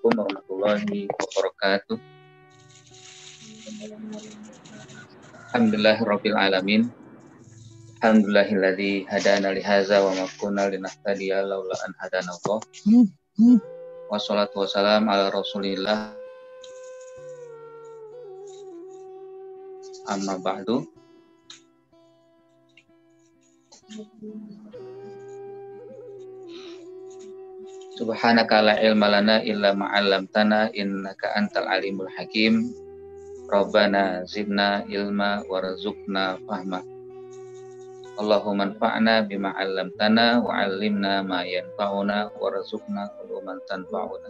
warahmatullahi wabarakatuh. Alhamdulillahirabbil alamin. Alhamdulillahilladzi hadana li hadza wa ma kunna linahtadiya laula an hadanallah. Wassalatu wassalamu ala Rasulillah. Amma ba'du. Subhanaka la ilma lana illa ma 'allamtana innaka antal alimul hakim. Rabbana zidna ilma warzuqna fahma. Allahumma anfa'na bima 'allamtana wa 'allimna ma yanfa'una warzuqna uluman tanfa'una.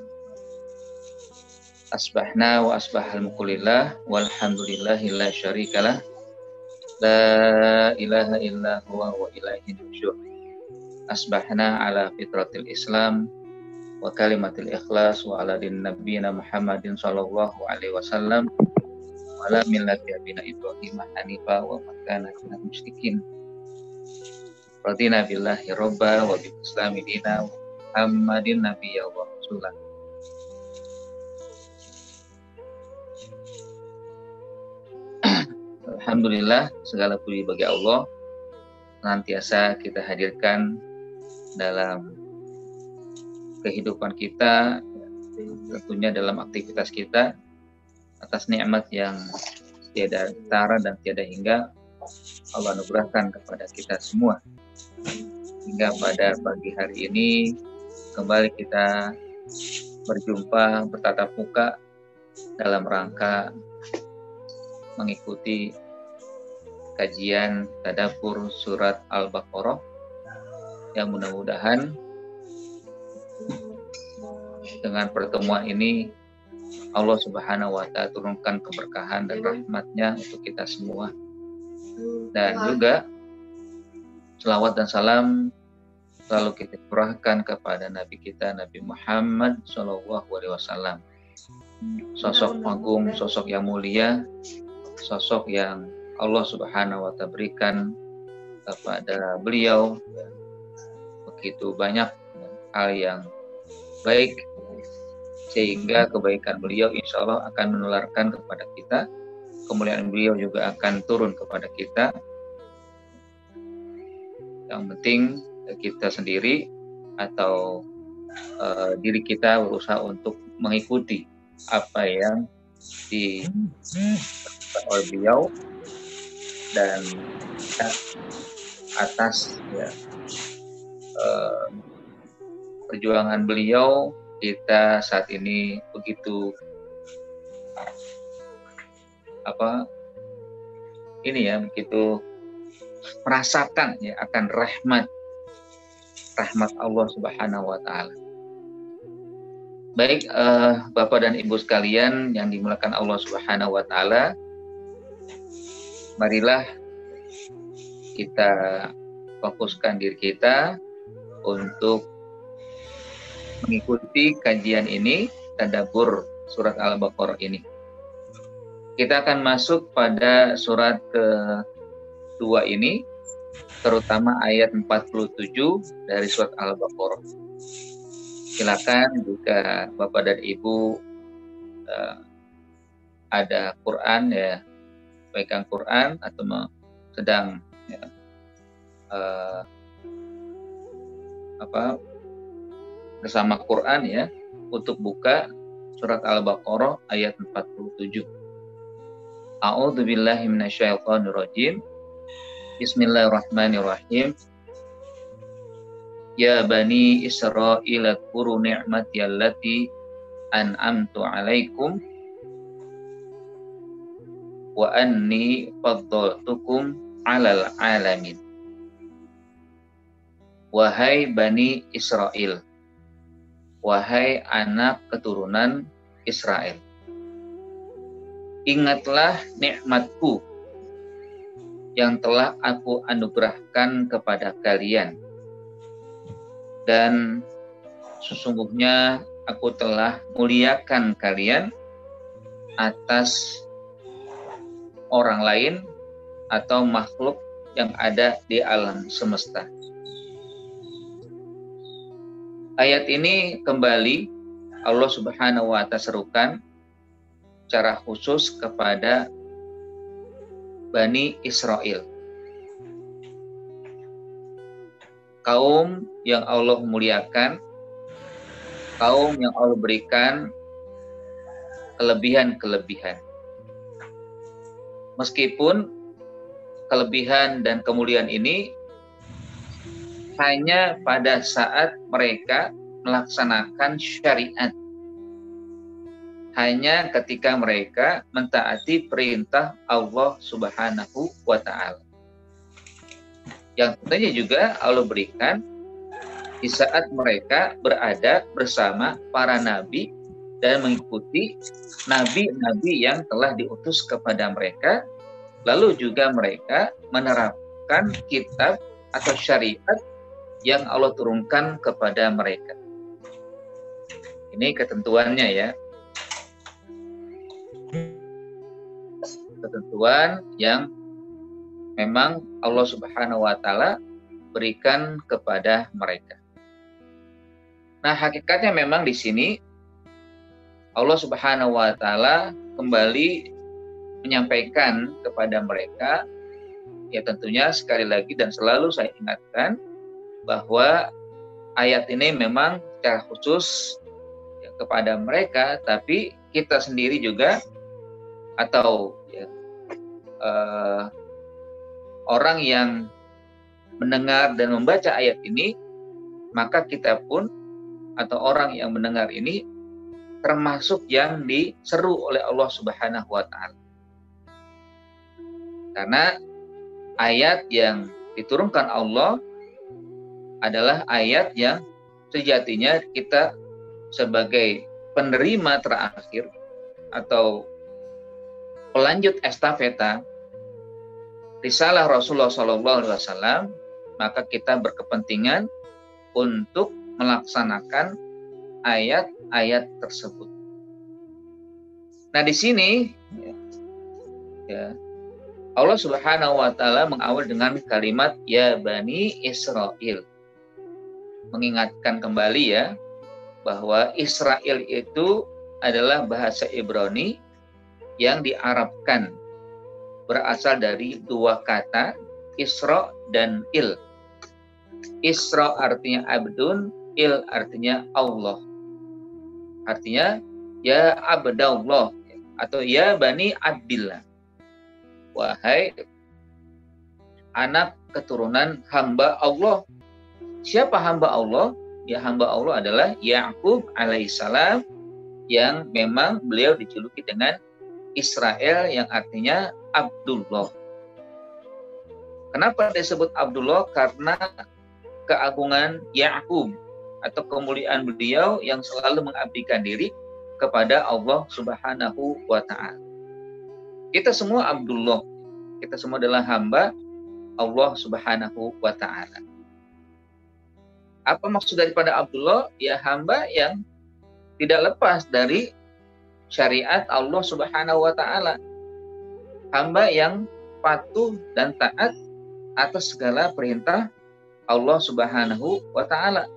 Asbahna wa asbahal mulkulillah walhamdulillahi la syarikalah. La ilaha illa huwa wa ilaihi nusyur. Asbahna ala fitratil Islam wa kalimatil ikhlas wa ala din nabiyina Muhammadin sallallahu alaihi wasallam wa ala millati abina Ibrahim hanifa wa makana minal musyrikin. Radina billahi robba wa bil islami dina wa Muhammadin nabiyya wa rasulah. Alhamdulillah, segala puji bagi Allah. Senantiasa kita hadirkan dalam kehidupan kita, tentunya dalam aktivitas kita, atas nikmat yang tiada tara dan tiada hingga Allah anugerahkan kepada kita semua. Hingga pada pagi hari ini kembali kita berjumpa bertatap muka dalam rangka mengikuti kajian tadabbur surat Al-Baqarah, yang mudah-mudahan dengan pertemuan ini Allah Subhanahu wa Ta'ala turunkan keberkahan dan rahmatnya untuk kita semua, dan juga selawat dan salam selalu kita curahkan kepada Nabi kita, Nabi Muhammad SAW, sosok agung, sosok yang mulia, sosok yang Allah Subhanahu wa Ta'ala berikan kepada beliau begitu banyak hal yang baik, sehingga kebaikan beliau insya Allah akan menularkan kepada kita, kemuliaan beliau juga akan turun kepada kita. Yang penting kita sendiri atau diri kita berusaha untuk mengikuti apa yang dilakukan oleh beliau, dan atas perjuangan beliau kita saat ini begitu begitu merasakan akan rahmat Allah Subhanahu wa Ta'ala. Baik, Bapak dan Ibu sekalian yang dimuliakan Allah Subhanahu wa Ta'ala, marilah kita fokuskan diri kita untuk mengikuti kajian ini, tadabbur surat Al-Baqarah ini. Kita akan masuk pada surat kedua ini, terutama ayat 47 dari surat Al-Baqarah. Silakan jika Bapak dan Ibu ada Quran, pegang Quran atau sedang bersama Quran untuk buka surat Al-Baqarah ayat 47. A'udzu billahi minasyaitonir rajim. Bismillahirrahmanirrahim. Ya bani Israil adkuru ni'mati allati an'amtu 'alaikum wa anni faddaltukum 'alal 'alamin. Wahai Bani Israel, wahai anak keturunan Israel. ingatlah nikmatku yang telah aku anugerahkan kepada kalian, dan sesungguhnya aku telah muliakan kalian atas orang lain atau makhluk yang ada di alam semesta. Ayat ini kembali Allah Subhanahu wa Ta'ala serukan secara khusus kepada Bani Israel, kaum yang Allah muliakan, kaum yang Allah berikan kelebihan-kelebihan. Meskipun kelebihan dan kemuliaan ini hanya pada saat mereka melaksanakan syariat, hanya ketika mereka mentaati perintah Allah Subhanahu wa Ta'ala. Yang tentunya juga Allah berikan di saat mereka berada bersama para nabi dan mengikuti nabi-nabi yang telah diutus kepada mereka, lalu juga mereka menerapkan kitab atau syariat yang Allah turunkan kepada mereka. Ini ketentuannya ya. Ketentuan yang memang Allah Subhanahu wa Ta'ala berikan kepada mereka. Nah, hakikatnya memang di sini Allah Subhanahu wa Ta'ala kembali menyampaikan kepada mereka, ya tentunya sekali lagi dan selalu saya ingatkan bahwa ayat ini memang secara khusus ya, kepada mereka, tapi kita sendiri juga atau ya, orang yang mendengar dan membaca ayat ini, maka kita pun atau orang yang mendengar ini termasuk yang diseru oleh Allah Subhanahu wa Ta'ala. Karena ayat yang diturunkan Allah adalah ayat yang sejatinya kita sebagai penerima terakhir atau pelanjut estafeta risalah Rasulullah SAW, maka kita berkepentingan untuk melaksanakan ayat-ayat tersebut. Nah, di sini ya, Allah Subhanahu wa Ta'ala mengawal dengan kalimat ya Bani Israel, mengingatkan kembali ya bahwa Israel itu adalah bahasa Ibrani yang diarabkan, berasal dari dua kata, Isra dan Il. Isra artinya abdun, Il artinya Allah. Artinya ya abdallah atau ya Bani Abdillah. Wahai anak keturunan hamba Allah. Siapa hamba Allah? Ya, hamba Allah adalah Ya'qub alaihissalam, yang memang beliau dijuluki dengan Israel yang artinya Abdullah. Kenapa disebut Abdullah? Karena keagungan Ya'qub atau kemuliaan beliau yang selalu mengabdikan diri kepada Allah Subhanahu wa Ta'ala. Kita semua Abdullah, kita semua adalah hamba Allah Subhanahu wa Ta'ala. Apa maksud daripada Abdullah? Ya, hamba yang tidak lepas dari syariat Allah Subhanahu wa Ta'ala. Hamba yang patuh dan taat atas segala perintah Allah Subhanahu wa Ta'ala.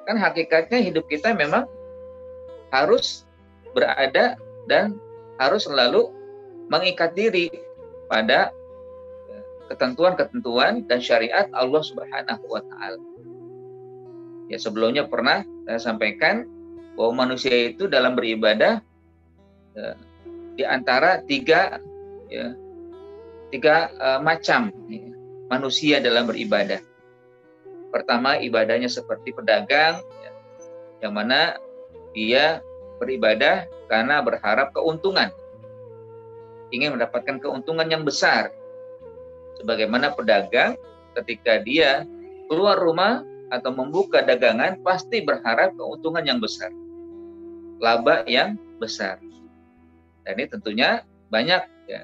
Kan hakikatnya hidup kita memang harus berada dan harus selalu mengikat diri pada ketentuan-ketentuan dan syariat Allah Subhanahu wa Ta'ala. Ya, sebelumnya pernah saya sampaikan bahwa manusia itu dalam beribadah di antara tiga macam manusia dalam beribadah. Pertama, ibadahnya seperti pedagang, yang mana dia beribadah karena berharap keuntungan, ingin mendapatkan keuntungan yang besar. Sebagaimana pedagang ketika dia keluar rumah atau membuka dagangan pasti berharap keuntungan yang besar, laba yang besar. Dan ini tentunya banyak ya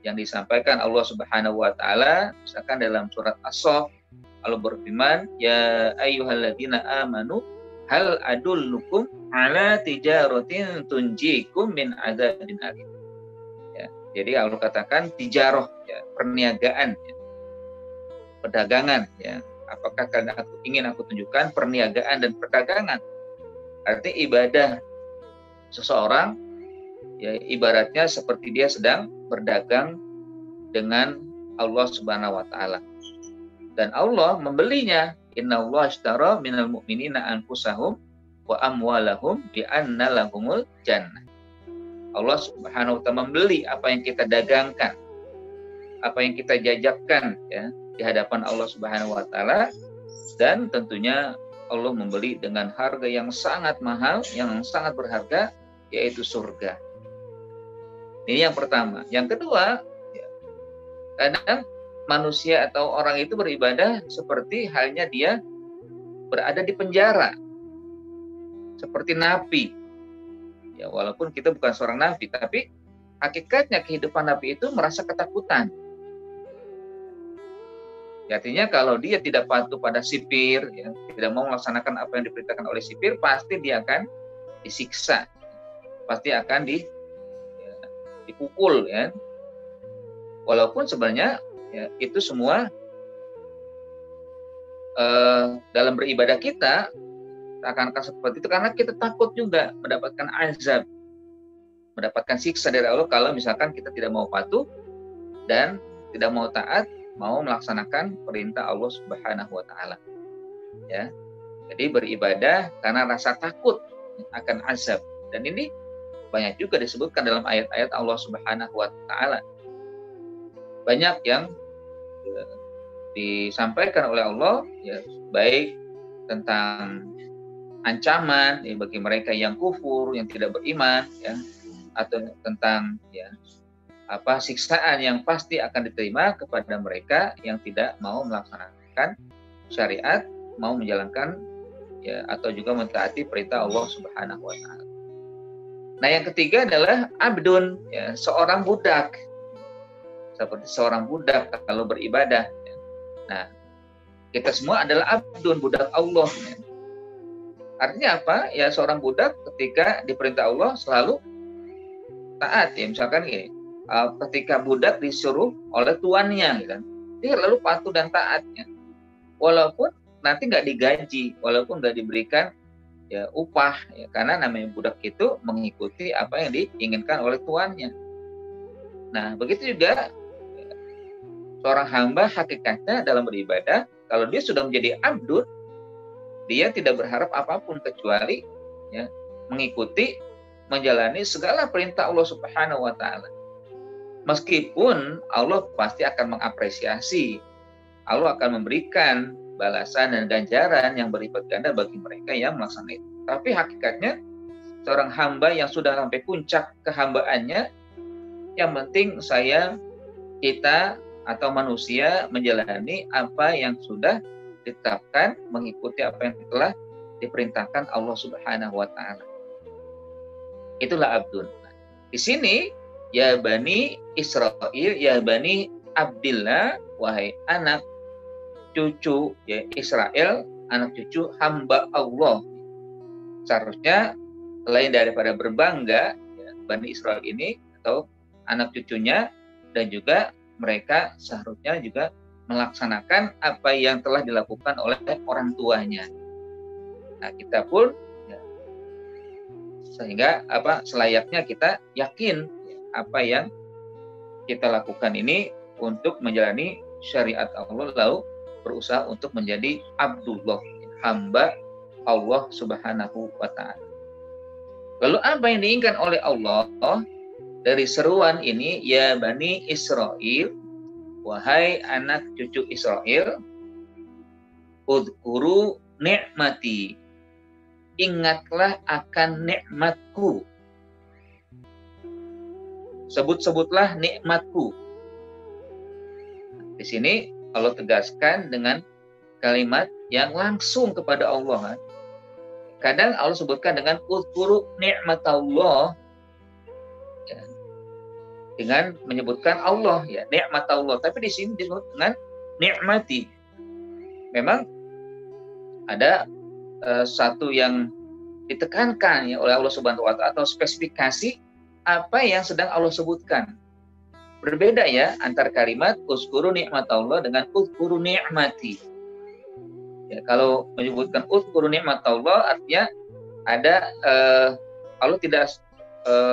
yang disampaikan Allah Subhanahu wa taala, misalkan dalam surat As-Saff Allah berfirman, ya ayyuhalladzina amanu hal adullukum ala tijaratin tunjikum min adzabin alim. Ya, jadi Allah katakan tijarah ya, perniagaan ya, perdagangan ya. Apakah kalian ingin aku tunjukkan perniagaan dan perdagangan? Artinya ibadah seseorang ya ibaratnya seperti dia sedang berdagang dengan Allah Subhanahu wa taala. Dan Allah membelinya. Innallaha ashtara minal mu'minina anfusahum wa amwalahum bi anna lahumul jannah. Allah Subhanahu wa taala membeli apa yang kita dagangkan, apa yang kita jajakan ya di hadapan Allah Subhanahu wa taala, dan tentunya Allah membeli dengan harga yang sangat mahal, yang sangat berharga, yaitu surga. Ini yang pertama. Yang kedua, ya, kadang manusia atau orang itu beribadah seperti halnya dia berada di penjara, seperti napi. Ya, walaupun kita bukan seorang napi, tapi hakikatnya kehidupan napi itu merasa ketakutan. Ya, artinya kalau dia tidak patuh pada sipir, ya, tidak mau melaksanakan apa yang diperintahkan oleh sipir, pasti dia akan disiksa, pasti akan dipukul, ya. Walaupun sebenarnya ya, itu semua dalam beribadah kita akan seperti itu karena kita takut juga mendapatkan azab, mendapatkan siksa dari Allah kalau misalkan kita tidak mau patuh dan tidak mau taat, mau melaksanakan perintah Allah Subhanahu wa taala. Ya. Jadi beribadah karena rasa takut akan azab. Dan ini banyak juga disebutkan dalam ayat-ayat Allah Subhanahu wa taala. Banyak yang disampaikan oleh Allah ya, baik tentang ancaman ya, bagi mereka yang kufur, yang tidak beriman ya, atau tentang ya siksaan yang pasti akan diterima kepada mereka yang tidak mau melaksanakan syariat, mau menjalankan ya atau juga mentaati perintah Allah Subhanahu wa taala. Nah, yang ketiga adalah abdun, ya, seorang budak. Seperti seorang budak kalau beribadah. Nah, kita semua adalah abdun, budak Allah. Artinya apa? Ya, seorang budak ketika diperintah Allah selalu taat. Ya, misalkan gini, ketika budak disuruh oleh tuannya, gitu, dia lalu patuh dan taatnya. Walaupun nanti nggak digaji, walaupun nggak diberikan ya upah, ya, karena namanya budak itu mengikuti apa yang diinginkan oleh tuannya. Nah, begitu juga seorang hamba hakikatnya dalam beribadah, kalau dia sudah menjadi abdun, dia tidak berharap apapun kecuali ya, mengikuti, menjalani segala perintah Allah Subhanahu wa taala. Meskipun Allah pasti akan mengapresiasi, Allah akan memberikan balasan dan ganjaran yang berlipat ganda bagi mereka yang melaksanakan itu. Tapi hakikatnya seorang hamba yang sudah sampai puncak kehambaannya, yang penting kita atau manusia menjalani apa yang sudah ditetapkan, mengikuti apa yang telah diperintahkan Allah Subhanahu wa taala. Itulah abdun. Di sini ya Bani Israil, ya Bani Abdillah, wahai anak cucu ya Israel, anak cucu hamba Allah. Seharusnya selain daripada berbangga ya, Bani Israil ini atau anak cucunya, dan juga mereka seharusnya juga melaksanakan apa yang telah dilakukan oleh orang tuanya. Nah, kita pun ya, sehingga selayaknya kita yakin ya, apa yang kita lakukan ini untuk menjalani syariat Allah, lalu berusaha untuk menjadi Abdullah, hamba Allah Subhanahu wa ta'ala. Lalu apa yang diinginkan oleh Allah dari seruan ini, ya Bani Israil, wahai anak cucu Israel, udhkuru ni'mati, ingatlah akan nikmatku, sebut-sebutlah nikmatku. Di sini Allah tegaskan dengan kalimat yang langsung kepada Allah. Kadang Allah sebutkan dengan udhkuru ni'matallah, ya, dengan menyebutkan Allah, ya, nikmat Allah. Tapi di sini disebut dengan nikmati. Memang ada satu yang ditekankan ya oleh Allah Subhanahu wa taala, atau spesifikasi apa yang sedang Allah sebutkan. Berbeda ya antar kalimat uzkuru nikmat Allah dengan uzkuru nikmati. Ya, kalau menyebutkan uzkuru nikmat Allah artinya ada Allah tidak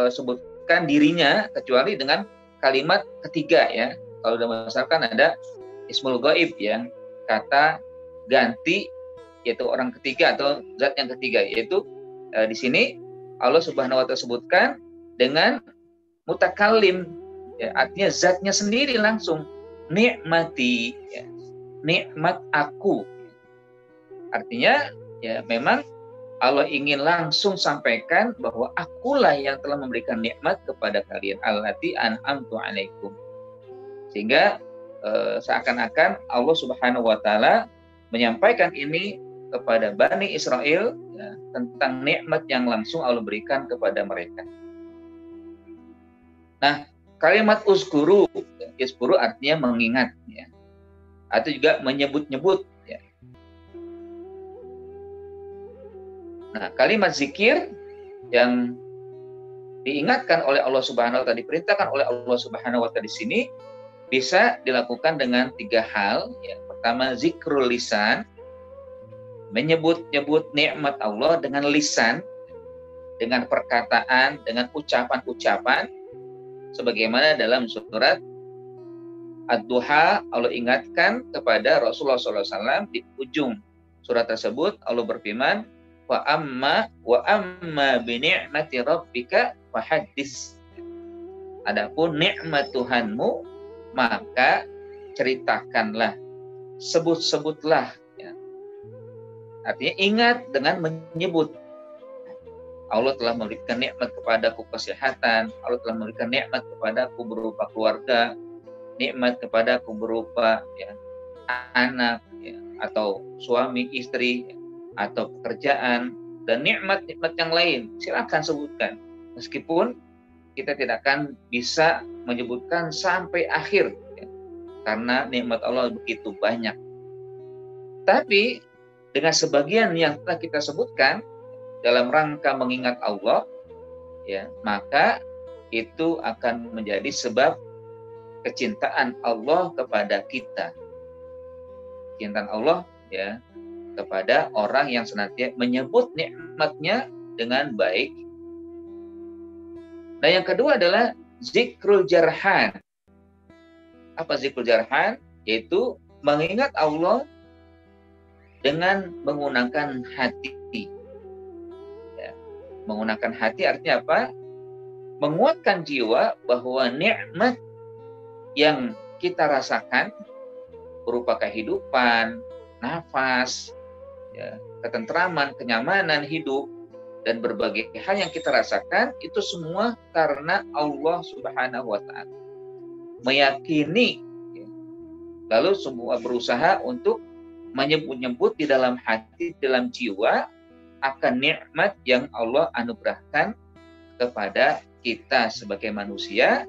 sebutkan dirinya kecuali dengan kalimat ketiga ya. Kalau dalam misalkan ada ismul ghaib ya, kata ganti, yaitu orang ketiga atau zat yang ketiga, yaitu di sini Allah Subhanahu wa taala sebutkan dengan mutakallim ya, artinya zatnya sendiri langsung, nikmati ya, nikmat aku. Artinya ya memang Allah ingin langsung sampaikan bahwa akulah yang telah memberikan nikmat kepada kalian, allati an'amtu alaikum. Sehingga seakan-akan Allah Subhanahu wa taala menyampaikan ini kepada Bani Israel ya, tentang nikmat yang langsung Allah berikan kepada mereka. Nah, kalimat uzkuru, uzkuru artinya mengingat ya, atau juga menyebut-nyebut ya. Nah, kalimat zikir yang diingatkan oleh Allah Subhanahu wa taala, diperintahkan oleh Allah Subhanahu wa taala di sini bisa dilakukan dengan 3 hal ya. Pertama, zikrul lisan, menyebut-nyebut nikmat Allah dengan lisan, dengan perkataan, dengan ucapan-ucapan, sebagaimana dalam surat Ad-Duha Allah ingatkan kepada Rasulullah SAW di ujung surat tersebut. Allah berfirman, wa amma bi ni'mati rabbika fahaddits. Adapun nikmat Tuhanmu maka ceritakanlah, sebut-sebutlah ya. Artinya ingat dengan menyebut. Allah telah memberikan nikmat kepadaku kesehatan, Allah telah memberikan nikmat kepadaku berupa keluarga, nikmat kepadaku berupa ya, anak ya, atau suami istri ya, atau pekerjaan, dan nikmat-nikmat yang lain. Silakan sebutkan. Meskipun kita tidak akan bisa menyebutkan sampai akhir ya, karena nikmat Allah begitu banyak. Tapi dengan sebagian yang telah kita sebutkan dalam rangka mengingat Allah ya, maka itu akan menjadi sebab kecintaan Allah kepada kita. Kecintaan Allah ya kepada orang yang senantiasa menyebut nikmatnya dengan baik. Nah, yang kedua adalah zikrul jarhan. Apa zikrul jarhan? Yaitu mengingat Allah dengan menggunakan hati. Ya, menggunakan hati artinya apa? Menguatkan jiwa bahwa nikmat yang kita rasakan berupa kehidupan, nafas, ya, ketentraman, kenyamanan hidup, dan berbagai hal yang kita rasakan itu semua karena Allah Subhanahu wa taala. Meyakini ya, lalu semua berusaha untuk menyebut-nyebut di dalam hati, dalam jiwa akan nikmat yang Allah anugerahkan kepada kita sebagai manusia,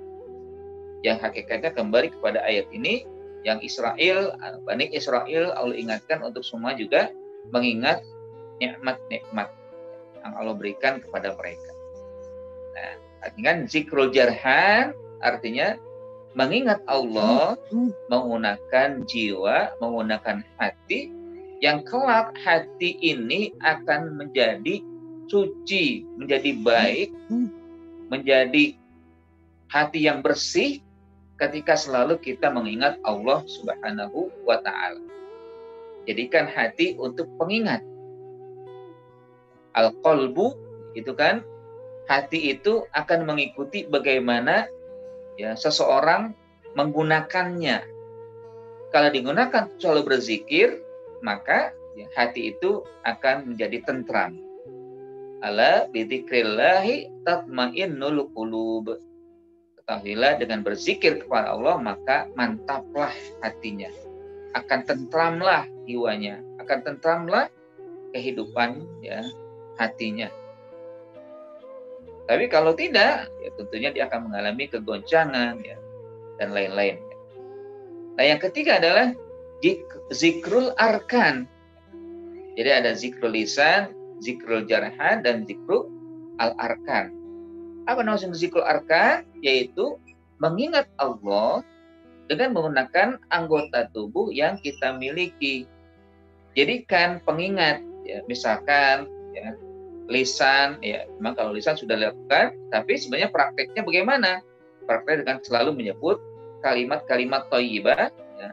yang hakikatnya kembali kepada ayat ini yang Israel, Bani Israel Allah ingatkan untuk semua juga mengingat nikmat-nikmat yang Allah berikan kepada mereka. Nah, artinya zikrul jarhan artinya mengingat Allah menggunakan jiwa, menggunakan hati, yang kelak hati ini akan menjadi suci, menjadi baik, menjadi hati yang bersih ketika selalu kita mengingat Allah Subhanahu wa taala. Jadikan hati untuk pengingat. Al-qalbu itu kan hati itu akan mengikuti bagaimana ya seseorang menggunakannya. Kalau digunakan selalu berzikir, maka ya, hati itu akan menjadi tentram. Ala bidzikrillahi tatmainnul qulub. Ketahuilah dengan berzikir kepada Allah maka mantaplah hatinya. Akan tentramlah jiwanya, akan tentramlah kehidupan ya hatinya. Tapi kalau tidak, ya tentunya dia akan mengalami kegoncangan ya, dan lain-lain. Nah, yang ketiga adalah zikrul arkan. Jadi ada zikrul lisan, zikrul jarahan, dan zikrul al-arkan. Apa maksud zikrul arkan? Yaitu mengingat Allah dengan menggunakan anggota tubuh yang kita miliki. Jadikan pengingat, ya, misalkan ya, lisan, ya, memang kalau lisan sudah dilakukan, tapi sebenarnya prakteknya bagaimana? Praktek dengan selalu menyebut kalimat-kalimat thayyibah, ya,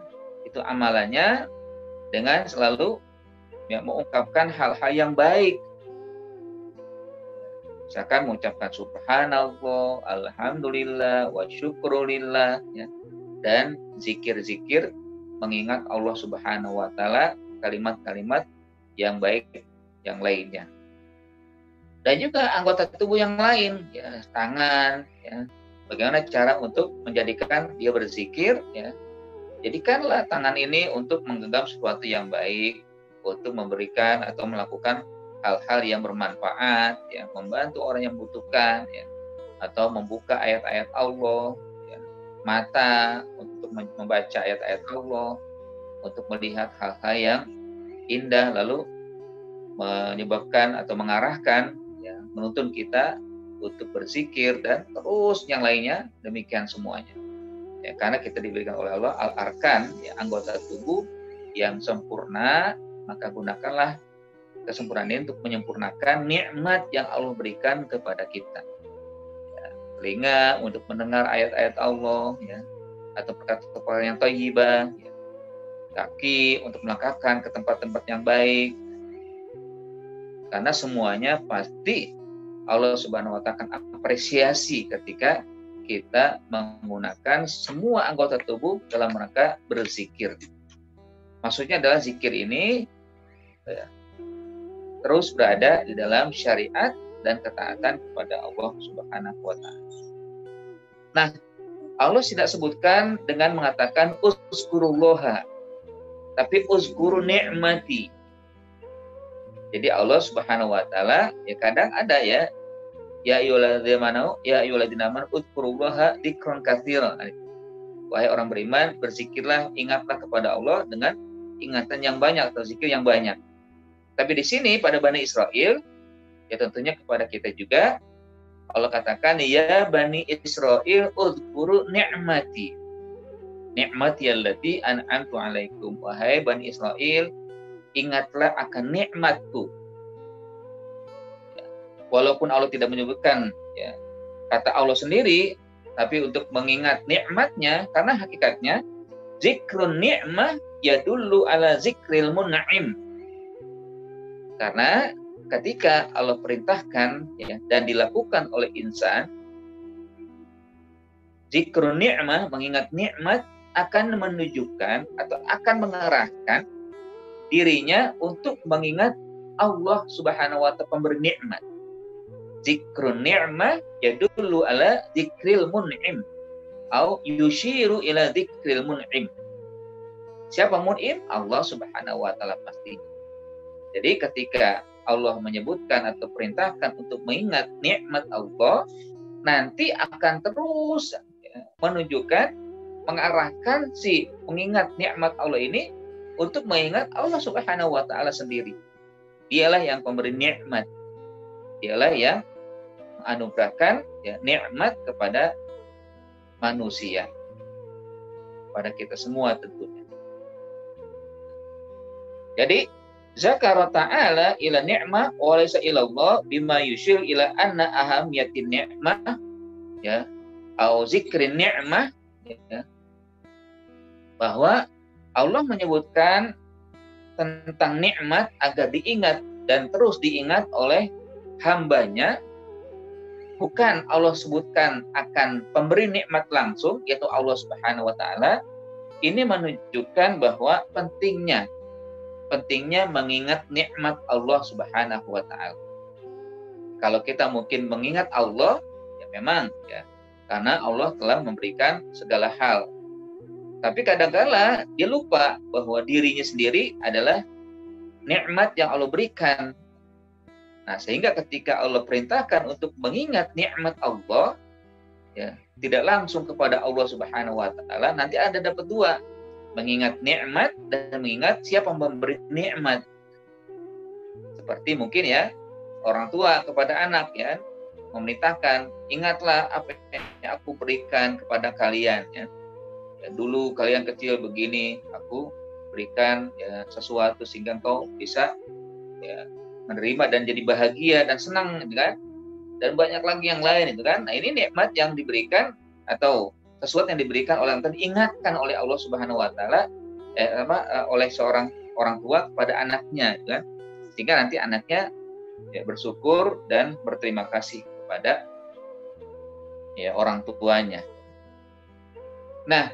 itu amalannya dengan selalu ya, mengungkapkan hal-hal yang baik. Misalkan mengucapkan subhanallah, alhamdulillah, wa syukrulillah, ya, dan zikir-zikir mengingat Allah Subhanahu wa taala, kalimat-kalimat yang baik yang lainnya. Dan juga anggota tubuh yang lain, ya, tangan, ya. Bagaimana cara untuk menjadikan dia berzikir, ya. Jadikanlah tangan ini untuk menggenggam sesuatu yang baik, untuk memberikan atau melakukan hal-hal yang bermanfaat, ya, membantu orang yang membutuhkan, ya, atau membuka ayat-ayat Allah, ya, mata untuk membaca ayat-ayat Allah, untuk melihat hal-hal yang indah, lalu menyebabkan atau mengarahkan, ya, menuntun kita untuk berzikir dan terus yang lainnya, demikian semuanya. Ya, karena kita diberikan oleh Allah al-arkan, ya, anggota tubuh yang sempurna, maka gunakanlah kesempurnaan ini untuk menyempurnakan nikmat yang Allah berikan kepada kita. Ya, telinga untuk mendengar ayat-ayat Allah, ya, atau perkataan yang thayyibah, ya. Kaki untuk melangkahkan ke tempat-tempat yang baik. Karena semuanya pasti Allah Subhanahu wa taala akan apresiasi ketika kita menggunakan semua anggota tubuh dalam rangka berzikir. Maksudnya adalah zikir ini ya, terus berada di dalam syariat dan ketaatan kepada Allah Subhanahu wa taala. Nah, Allah tidak sebutkan dengan mengatakan uzkurullaha, tapi uzkuru ni'mati. Jadi Allah Subhanahu wa taala ya kadang ada ya ayyuhalladzina amanu uzkurullaha dzikran katsiran. Wahai orang beriman, berzikirlah, ingatlah kepada Allah dengan ingatan yang banyak atau zikir yang banyak. Tapi di sini pada Bani Israel, ya tentunya kepada kita juga, Allah katakan, ya Bani Israel, uzkuru ni'mati. Ni'mati allati an'amtu alaikum. Wahai Bani Israel, ingatlah akan nikmatku. Ya, walaupun Allah tidak menyebutkan ya, kata Allah sendiri, tapi untuk mengingat nikmatnya, karena hakikatnya, zikrun ni'mah yadullu ala zikril mun'im. Karena ketika Allah perintahkan ya, dan dilakukan oleh insan, zikrun ni'mah, mengingat nikmat, akan menunjukkan atau akan mengarahkan dirinya untuk mengingat Allah Subhanahu wa taala pemberi nikmat. Zikrun ni'mah yadullu ala zikril mun'im atau yushiru ila zikril mun'im. Siapa mun'im? Allah Subhanahu wa taala pasti. Jadi ketika Allah menyebutkan atau perintahkan untuk mengingat nikmat Allah, nanti akan terus ya, menunjukkan, mengarahkan si mengingat nikmat Allah ini untuk mengingat Allah Subhanahu wa taala sendiri. Dialah yang pemberi nikmat. Dialah yang menganugerahkan ya, nikmat kepada manusia. Pada kita semua tentunya. Jadi zakara ta'ala ila ni'mah wa laysa ila Allah bima yushir ila anna ahamiyatin ni'mah ya au zikrin ni'mah ya, bahwa Allah menyebutkan tentang nikmat agar diingat dan terus diingat oleh hambanya, bukan Allah sebutkan akan pemberi nikmat langsung yaitu Allah Subhanahu wa taala. Ini menunjukkan bahwa pentingnya mengingat nikmat Allah Subhanahu wa taala. Kalau kita mungkin mengingat Allah, ya memang ya, karena Allah telah memberikan segala hal. Tapi kadang-kala dia lupa bahwa dirinya sendiri adalah nikmat yang Allah berikan. Nah, sehingga ketika Allah perintahkan untuk mengingat nikmat Allah, ya, tidak langsung kepada Allah Subhanahu wa taala, nanti Anda dapat dua, mengingat nikmat dan mengingat siapa yang memberi nikmat. Seperti mungkin ya, orang tua kepada anak ya, memerintahkan, ingatlah apa yang aku berikan kepada kalian ya. Ya, dulu kalian kecil begini, aku berikan ya sesuatu sehingga engkau bisa ya menerima dan jadi bahagia dan senang, gitu kan? Dan banyak lagi yang lain itu kan. Nah, ini nikmat yang diberikan atau sesuatu yang diberikan oleh yang diingatkan oleh Allah Subhanahu wa taala oleh seorang orang tua kepada anaknya, gitu kan? Sehingga nanti anaknya ya bersyukur dan berterima kasih kepada ya orang tuanya. Nah,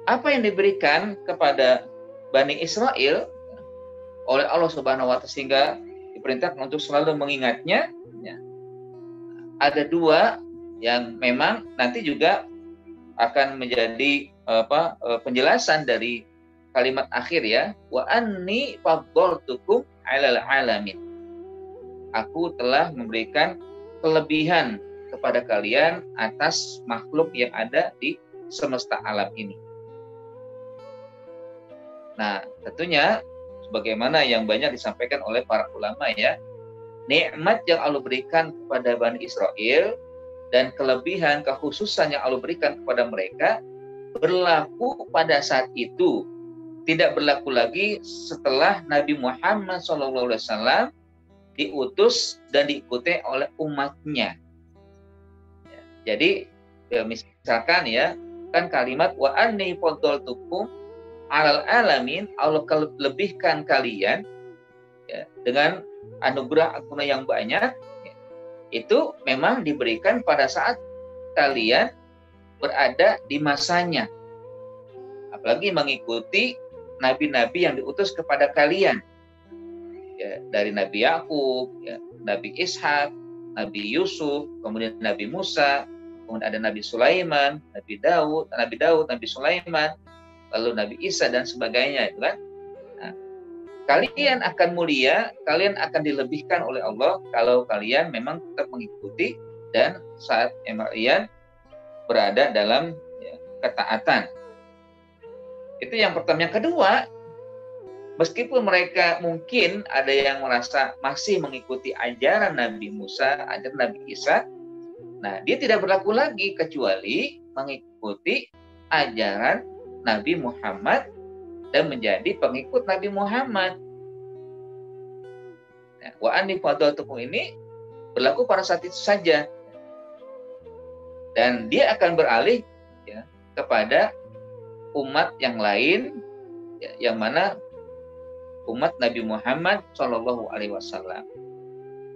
apa yang diberikan kepada Bani Israel oleh Allah Subhanahu wa taala sehingga diperintahkan untuk selalu mengingatnya, ya, ada dua yang memang nanti juga akan menjadi penjelasan dari kalimat akhir ya, wa anni faddaltukum 'alal 'alamin. Aku telah memberikan kelebihan kepada kalian atas makhluk yang ada di semesta alam ini. Nah, tentunya sebagaimana yang banyak disampaikan oleh para ulama ya, nikmat yang Allah berikan kepada Bani Israel dan kelebihan kekhususan yang Allah berikan kepada mereka berlaku pada saat itu, tidak berlaku lagi setelah Nabi Muhammad SAW diutus dan diikuti oleh umatnya. Ya, jadi ya, misalkan ya, kan kalimat wa anni faddaltukum 'alal alamin, Allah lebihkan kalian ya, dengan anugerah yang banyak ya, itu memang diberikan pada saat kalian berada di masanya, apalagi mengikuti nabi-nabi yang diutus kepada kalian ya, dari Nabi Yakub ya, Nabi Ishak, Nabi Yusuf, kemudian Nabi Musa, kemudian ada Nabi Sulaiman, Nabi Daud, Nabi Sulaiman, lalu Nabi Isa dan sebagainya, itu kan. Nah, kalian akan mulia, kalian akan dilebihkan oleh Allah kalau kalian memang tetap mengikuti dan saat kalian berada dalam ya, ketaatan. Itu yang pertama. Yang kedua, meskipun mereka mungkin ada yang merasa masih mengikuti ajaran Nabi Musa, ajaran Nabi Isa, nah dia tidak berlaku lagi kecuali mengikuti ajaran Nabi Muhammad dan menjadi pengikut Nabi Muhammad. Nah, wa anni faddaltukum ini berlaku pada saat itu saja. Dan dia akan beralih ya, kepada umat yang lain ya, yang mana umat Nabi Muhammad SAW.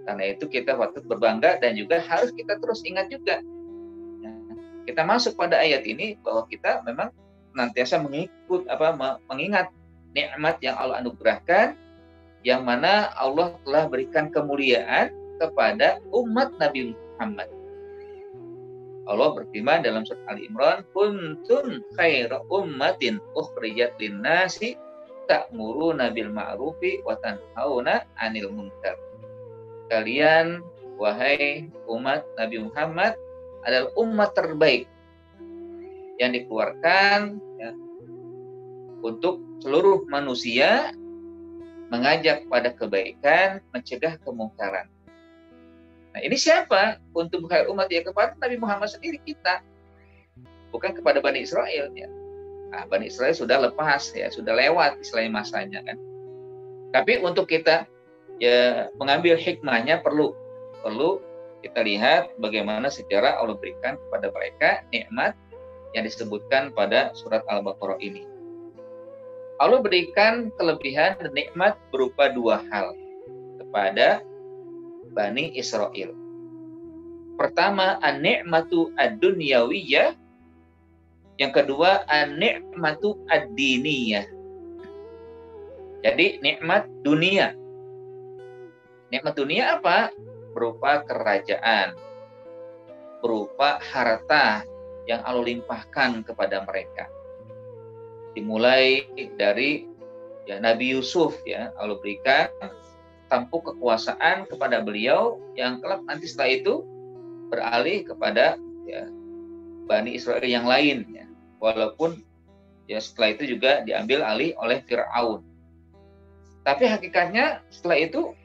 Karena itu kita patut berbangga dan juga harus kita terus ingat juga. Ya, kita masuk pada ayat ini bahwa kita memang senantiasa mengingat nikmat yang Allah anugerahkan, yang mana Allah telah berikan kemuliaan kepada umat Nabi Muhammad. Allah berfirman dalam surat Ali Imran, kuntum khaira ummatin ukhrijat lin-nasi ta'muruna bil ma'rufi wa tanhauna 'anil munkar. Kalian wahai umat Nabi Muhammad adalah umat terbaik yang dikeluarkan ya, untuk seluruh manusia, mengajak pada kebaikan, mencegah kemungkaran. Nah, ini siapa? Untuk khair umat ya kepada Nabi Muhammad sendiri kita, bukan kepada Bani Israel ya. Nah, Bani Israel sudah lepas ya, sudah lewat istilahnya masanya kan. Tapi untuk kita ya mengambil hikmahnya perlu kita lihat bagaimana sejarah Allah berikan kepada mereka nikmat yang disebutkan pada surat Al-Baqarah ini. Allah berikan kelebihan dan nikmat berupa dua hal kepada Bani Israel. Pertama, an-ni'matu ad-dunyawiyah. Yang kedua, an-ni'matu ad-diniyah. Jadi, nikmat dunia. Nikmat dunia apa? Berupa kerajaan, berupa harta yang Allah limpahkan kepada mereka. Dimulai dari ya, Nabi Yusuf ya, Allah berikan tampuk kekuasaan kepada beliau yang kelak nanti setelah itu beralih kepada ya, Bani Israel yang lain ya. Walaupun ya setelah itu juga diambil alih oleh Fir'aun. Tapi hakikatnya setelah itu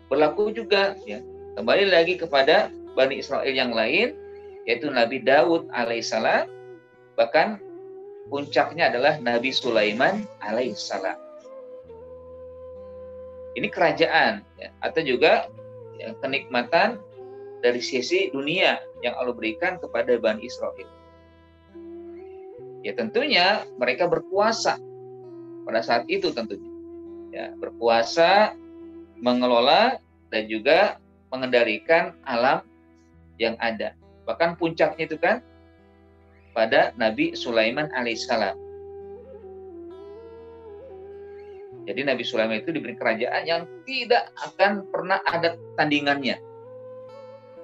berlaku juga ya, kembali lagi kepada Bani Israel yang lain, yaitu Nabi Daud alaihissalam, bahkan puncaknya adalah Nabi Sulaiman alaihissalam. Ini kerajaan ya, atau juga ya, kenikmatan dari sisi dunia yang Allah berikan kepada Bani Israel. Ya tentunya mereka berkuasa pada saat itu tentunya. Ya, berkuasa, mengelola dan juga mengendalikan alam yang ada. Bahkan puncaknya itu kan pada Nabi Sulaiman alaihissalam. Jadi Nabi Sulaiman itu diberi kerajaan yang tidak akan pernah ada tandingannya.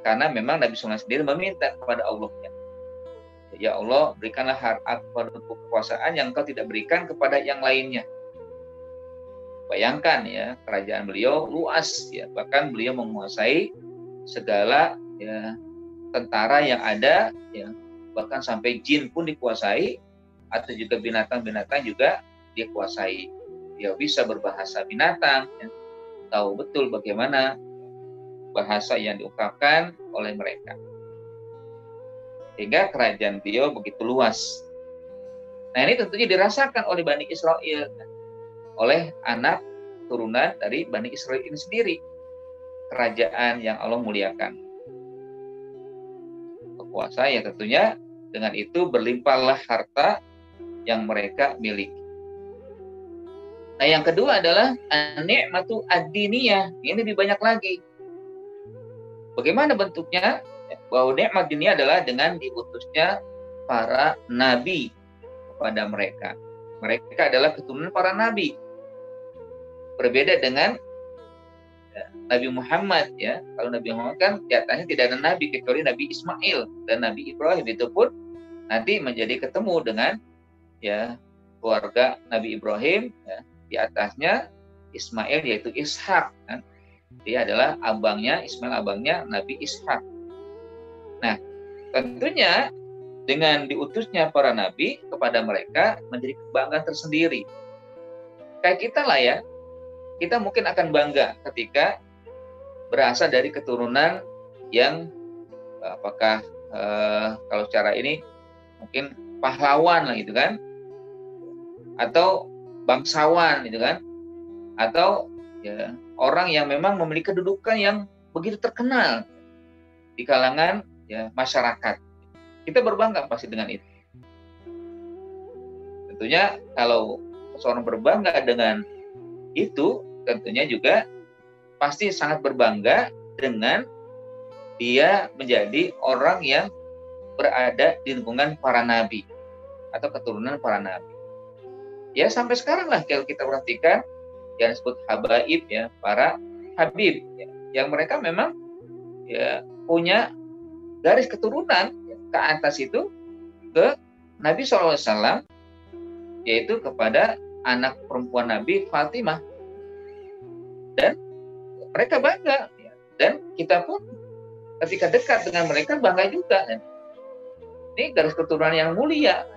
Karena memang Nabi Sulaiman sendiri meminta kepada Allah. Ya Allah, berikanlah kekuasaan yang Engkau tidak berikan kepada yang lainnya. Bayangkan ya, kerajaan beliau luas ya, bahkan beliau menguasai segala ya, tentara yang ada ya, bahkan sampai jin pun dikuasai, atau juga binatang-binatang juga dikuasai. Dia bisa berbahasa binatang ya, tahu betul bagaimana bahasa yang diungkapkan oleh mereka. Sehingga kerajaan beliau begitu luas. Nah ini tentunya dirasakan oleh Bani Israel, oleh anak turunan dari Bani Israel ini sendiri. Kerajaan yang Allah muliakan. Kekuasaan yang tentunya dengan itu berlimpahlah harta yang mereka miliki. Nah yang kedua adalah an-ni'matu ad-diniyah. Ini lebih banyak lagi. Bagaimana bentuknya? Bahwa nikmat dunia adalah dengan diutusnya para nabi kepada mereka. Mereka adalah keturunan para nabi. Berbeda dengan Nabi Muhammad ya. Kalau Nabi Muhammad kan di atasnya tidak ada nabi kecuali Nabi Ismail dan Nabi Ibrahim, itu pun nanti menjadi ketemu dengan ya keluarga Nabi Ibrahim ya. Di atasnya Ismail yaitu Ishak kan. Dia adalah abangnya, Ismail abangnya Nabi Ishak. Nah, tentunya dengan diutusnya para nabi kepada mereka menjadi kebanggaan tersendiri. Kayak kita lah ya, kita mungkin akan bangga ketika berasal dari keturunan yang apakah kalau secara ini mungkin pahlawan lah gitu kan, atau bangsawan gitu kan, atau ya, orang yang memang memiliki kedudukan yang begitu terkenal di kalangan ya masyarakat. Kita berbangga pasti dengan itu. Tentunya kalau seseorang berbangga dengan itu, tentunya juga pasti sangat berbangga dengan dia menjadi orang yang berada di lingkungan para nabi atau keturunan para nabi. Ya sampai sekarang lah kalau kita perhatikan yang disebut habaib ya, para habib ya, yang mereka memang ya punya garis keturunan ya, ke atas itu ke Nabi SAW, yaitu kepada anak perempuan Nabi Fatimah, dan mereka bangga ya. Dan kita pun ketika dekat dengan mereka bangga juga ya. Ini garis keturunan yang mulia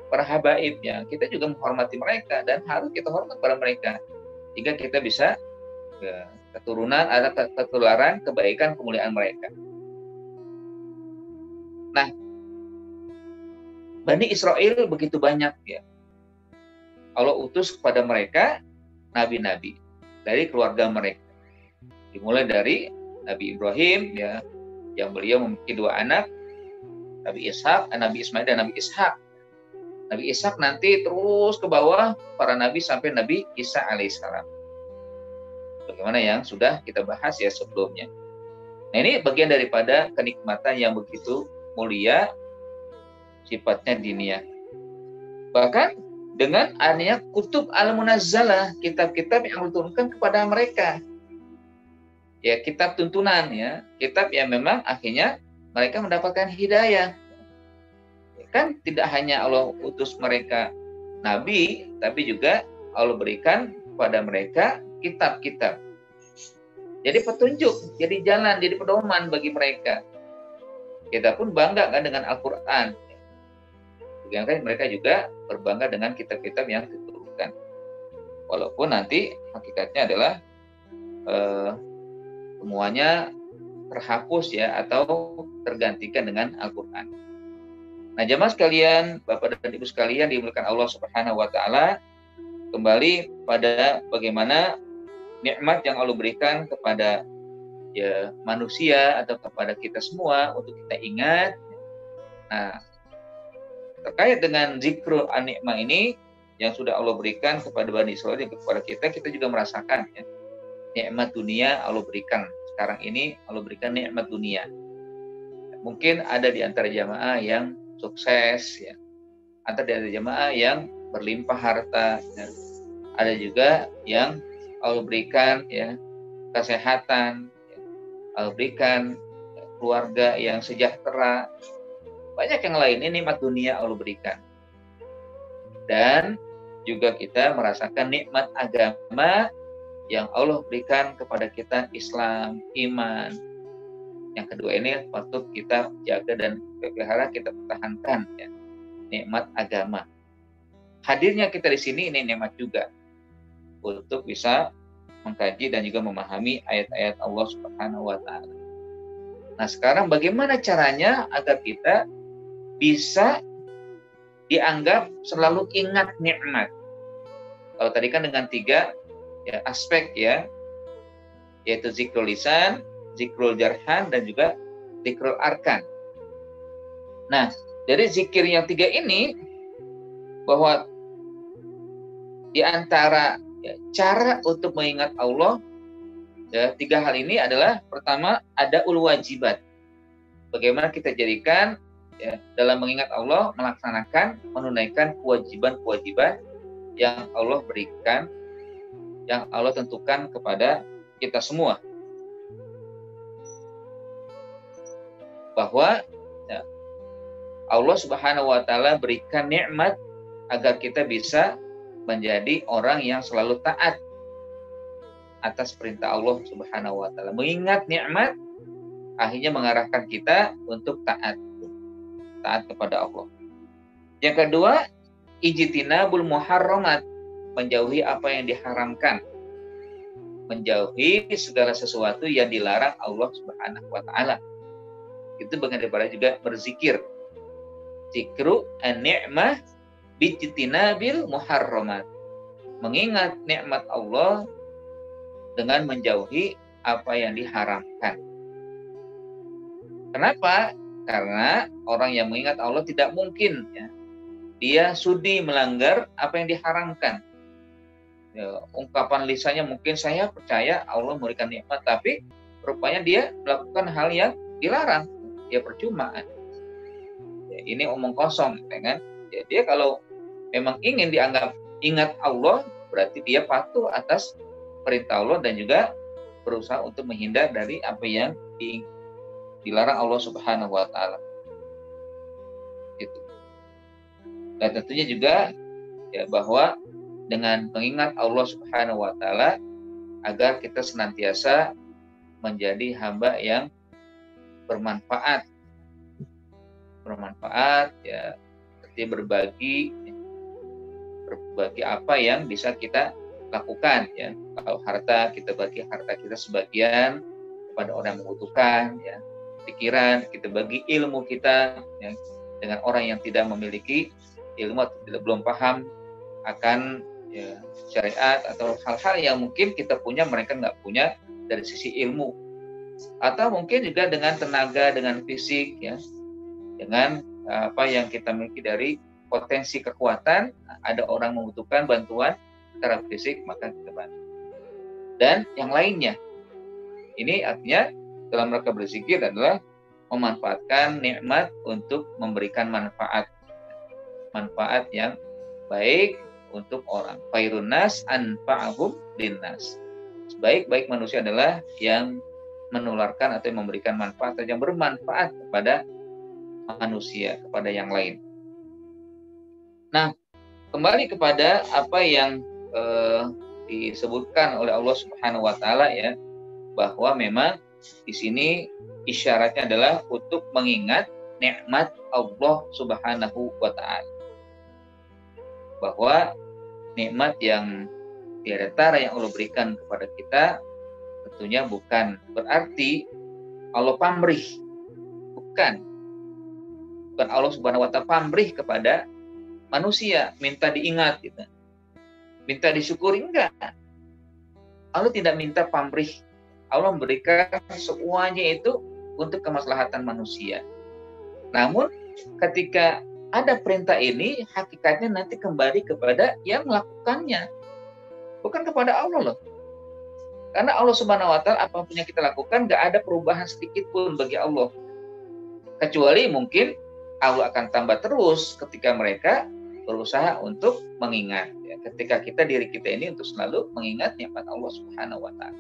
para habaib ya. Kita juga menghormati mereka dan harus kita hormat pada mereka jika kita bisa ya, keturunan atau ketularan kebaikan kemuliaan mereka. Nah, Bani Israel begitu banyak ya. Allah utus kepada mereka nabi-nabi dari keluarga mereka. Dimulai dari Nabi Ibrahim ya, yang beliau memiliki 2 anak, Nabi Ishak, Nabi Ismail dan Nabi Ishak. Nabi Ishak nanti terus ke bawah para nabi sampai Nabi Isa alaihissalam. Bagaimana yang sudah kita bahas ya sebelumnya. Nah ini bagian daripada kenikmatan yang begitu mulia, sifatnya diniyah. Bahkan dengan adanya kutub al-munazzalah, kitab-kitab yang diturunkan kepada mereka. Ya, kitab tuntunan ya, kitab yang memang akhirnya mereka mendapatkan hidayah. Kan tidak hanya Allah utus mereka nabi, tapi juga Allah berikan kepada mereka kitab-kitab Jadi petunjuk, jadi jalan, jadi pedoman bagi mereka. Kita pun bangga kan dengan Al-Quran. Sedangkan mereka juga berbangga dengan kitab-kitab yang diturunkan. Walaupun nanti hakikatnya adalah semuanya terhapus ya, atau tergantikan dengan Al-Quran. Nah, jamaah sekalian, Bapak dan Ibu sekalian dimuliakan Allah Subhanahu wa taala, kembali pada bagaimana nikmat yang Allah berikan kepada ya manusia atau kepada kita semua untuk kita ingat. Nah, terkait dengan zikrul an-ni'mah ini yang sudah Allah berikan kepada Bani Israil dan kepada kita juga merasakan ya, nikmat dunia Allah berikan. Sekarang ini Allah berikan nikmat dunia. Mungkin ada di antara jamaah yang sukses ya, ada di antara jamaah yang berlimpah harta ya. Ada juga yang Allah berikan ya kesehatan ya. Allah berikan ya, keluarga yang sejahtera. Banyak yang lain, ini nikmat dunia Allah berikan. Dan juga kita merasakan nikmat agama yang Allah berikan kepada kita, Islam, iman. Yang kedua ini patut kita jaga dan pelihara, kita pertahankan ya, nikmat agama. Hadirnya kita di sini ini nikmat juga untuk bisa mengkaji dan juga memahami ayat-ayat Allah Subhanahu wa taala. Nah, sekarang bagaimana caranya agar kita bisa dianggap selalu ingat nikmat? Kalau tadi kan dengan 3 ya, aspek ya, yaitu zikrul lisan, zikrul jarhan, dan juga zikrul arkan. Nah, dari zikir yang 3 ini, bahwa di antara ya, cara untuk mengingat Allah ya, 3 hal ini adalah, pertama ada wajibat. Bagaimana kita jadikan ya, dalam mengingat Allah, melaksanakan, menunaikan kewajiban-kewajiban yang Allah berikan, yang Allah tentukan kepada kita semua. Bahwa ya, Allah Subhanahu wa taala berikan nikmat agar kita bisa menjadi orang yang selalu taat atas perintah Allah Subhanahu wa taala. Mengingat nikmat akhirnya mengarahkan kita untuk taat kepada Allah. Yang kedua, ijtinabul muharramat, menjauhi apa yang diharamkan. Menjauhi segala sesuatu yang dilarang Allah Subhanahu wa taala. Itu bagian daripada juga berzikir. Zikru an-ni'mah bijtinabil muharramat. Mengingat nikmat Allah dengan menjauhi apa yang diharamkan. Kenapa? Karena orang yang mengingat Allah tidak mungkin ya, dia sudi melanggar apa yang diharamkan. Ya, ungkapan lisannya mungkin saya percaya Allah memberikan nikmat, tapi rupanya dia melakukan hal yang dilarang. Ya percuma. Ya, ini omong kosong, ya kan? Ya, dia kalau memang ingin dianggap ingat Allah, berarti dia patuh atas perintah Allah dan juga berusaha untuk menghindar dari apa yang dilarang Allah Subhanahu wa taala. Gitu. Dan tentunya juga ya, bahwa dengan mengingat Allah Subhanahu wa taala agar kita senantiasa menjadi hamba yang bermanfaat ya, seperti berbagi apa yang bisa kita lakukan ya. Kalau harta, kita bagi harta kita sebagian kepada orang yang membutuhkan ya. Pikiran, kita bagi ilmu kita ya, dengan orang yang tidak memiliki ilmu atau belum paham akan ya, syariat atau hal-hal yang mungkin kita punya mereka nggak punya dari sisi ilmu, atau mungkin juga dengan tenaga, dengan fisik ya, dengan apa yang kita miliki dari potensi kekuatan. Ada orang membutuhkan bantuan secara fisik, maka kita bantu. Dan yang lainnya, ini artinya dalam rangka berzikir adalah memanfaatkan nikmat untuk memberikan manfaat yang baik untuk orang. Khairun nas anfa'uhum linnas. Sebaik-baik manusia adalah yang menularkan atau memberikan manfaat atau yang bermanfaat kepada manusia, kepada yang lain. Nah, kembali kepada apa yang disebutkan oleh Allah Subhanahu wa taala ya, bahwa memang di sini isyaratnya adalah untuk mengingat nikmat Allah Subhanahu wa taala. Bahwa nikmat yang tiada tara yang Allah berikan kepada kita tentunya bukan berarti Allah pamrih. Bukan Allah Subhanahu wa taala pamrih kepada manusia, minta diingat gitu. Minta disyukuri, enggak. Allah tidak minta pamrih. Allah memberikan semuanya itu untuk kemaslahatan manusia. Namun ketika ada perintah ini, hakikatnya nanti kembali kepada yang melakukannya. Bukan kepada Allah loh. Karena Allah Subhanahu wa taala apapun yang kita lakukan enggak ada perubahan sedikit pun bagi Allah. Kecuali mungkin Allah akan tambah terus ketika mereka berusaha untuk mengingat. Ya, ketika diri kita ini untuk selalu mengingat nikmat Allah Subhanahu wa taala.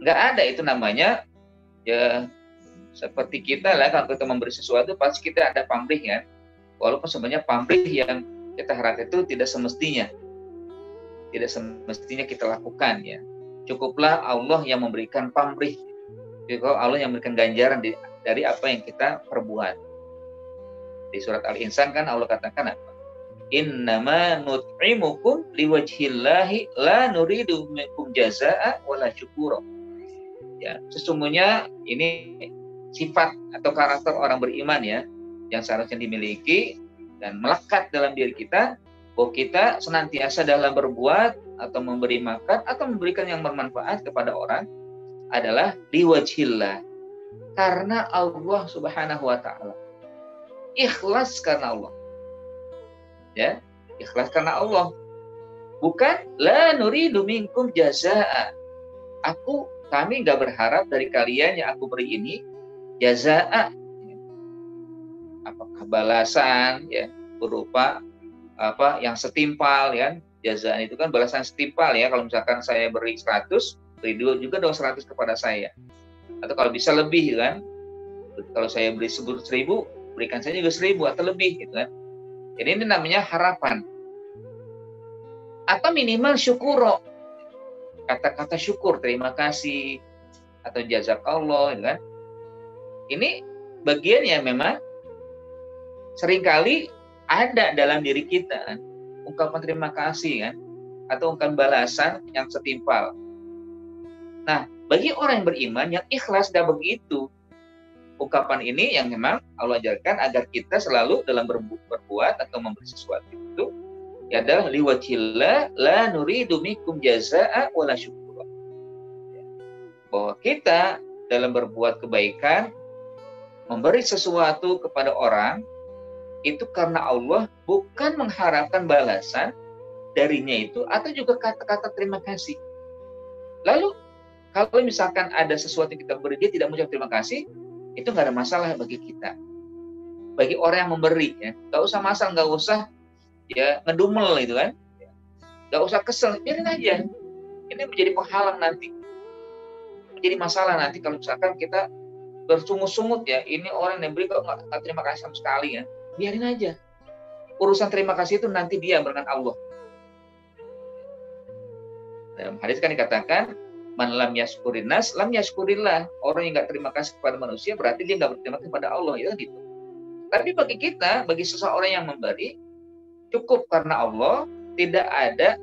Nggak ada itu namanya ya seperti kita lah, kalau kita memberi sesuatu pasti kita ada pamrih ya. Walaupun sebenarnya pamrih yang kita harapkan itu tidak semestinya kita lakukan ya. Cukuplah Allah yang memberikan pamrih. Jadi Allah yang memberikan ganjaran dari apa yang kita perbuat. Di surat Al-Insan kan Allah katakan apa? Innama nut'imukum liwajhillahi la nuridu minkum jazaa'a wala syukura. Ya, sesungguhnya ini sifat atau karakter orang beriman ya, yang seharusnya dimiliki dan melekat dalam diri kita, bahwa kita senantiasa dalam berbuat atau memberi makan atau memberikan yang bermanfaat kepada orang adalah liwajhillah, karena Allah Subhanahu wa taala. Ikhlas karena Allah. Ya, ikhlas karena Allah. Bukan la nuridu minkum jazaa'a. Kami enggak berharap dari kalian yang aku beri ini jazaa'a. Apakah balasan ya berupa apa yang setimpal ya. Jazaan itu kan balasan setimpal ya. Kalau misalkan saya beri 100, beri juga dong 100 kepada saya. Atau kalau bisa lebih kan. Kalau saya beri 1000, berikan saya juga 1000 atau lebih gitu kan. Jadi ini namanya harapan. Atau minimal syukuro. Kata-kata syukur, terima kasih atau jazakallah gitu kan. Ini bagian yang memang seringkali ada dalam diri kita kan. Ungkapan terima kasih kan atau ungkapan balasan yang setimpal. Nah, bagi orang yang beriman yang ikhlas dan begitu, ungkapan ini yang memang Allah ajarkan agar kita selalu dalam berbuat atau memberi sesuatu itu ya adalah liwajhillah la nuridu minkum jazaa'a wala syukura. Bahwa kita dalam berbuat kebaikan, memberi sesuatu kepada orang itu karena Allah, bukan mengharapkan balasan darinya itu atau juga kata-kata terima kasih. Lalu kalau misalkan ada sesuatu yang kita beri dia tidak mengucap terima kasih, itu nggak ada masalah bagi kita. Bagi orang yang memberi, ya, nggak usah masal, nggak usah ya ngedumel itu kan, nggak usah kesel, biarin aja. Ini menjadi penghalang nanti, menjadi masalah nanti kalau misalkan kita bersungut-sungut ya, ini orang yang beri kok nggak terima kasih sama sekali ya, biarin aja. Urusan terima kasih itu nanti dia dengan Allah. Dalam hadis kan dikatakan, man lam yashkurin nas lam yashkurillah. Orang yang nggak terima kasih kepada manusia berarti dia nggak berterima kasih kepada Allah, ya gitu. Tapi bagi kita, bagi seseorang yang memberi, cukup karena Allah, tidak ada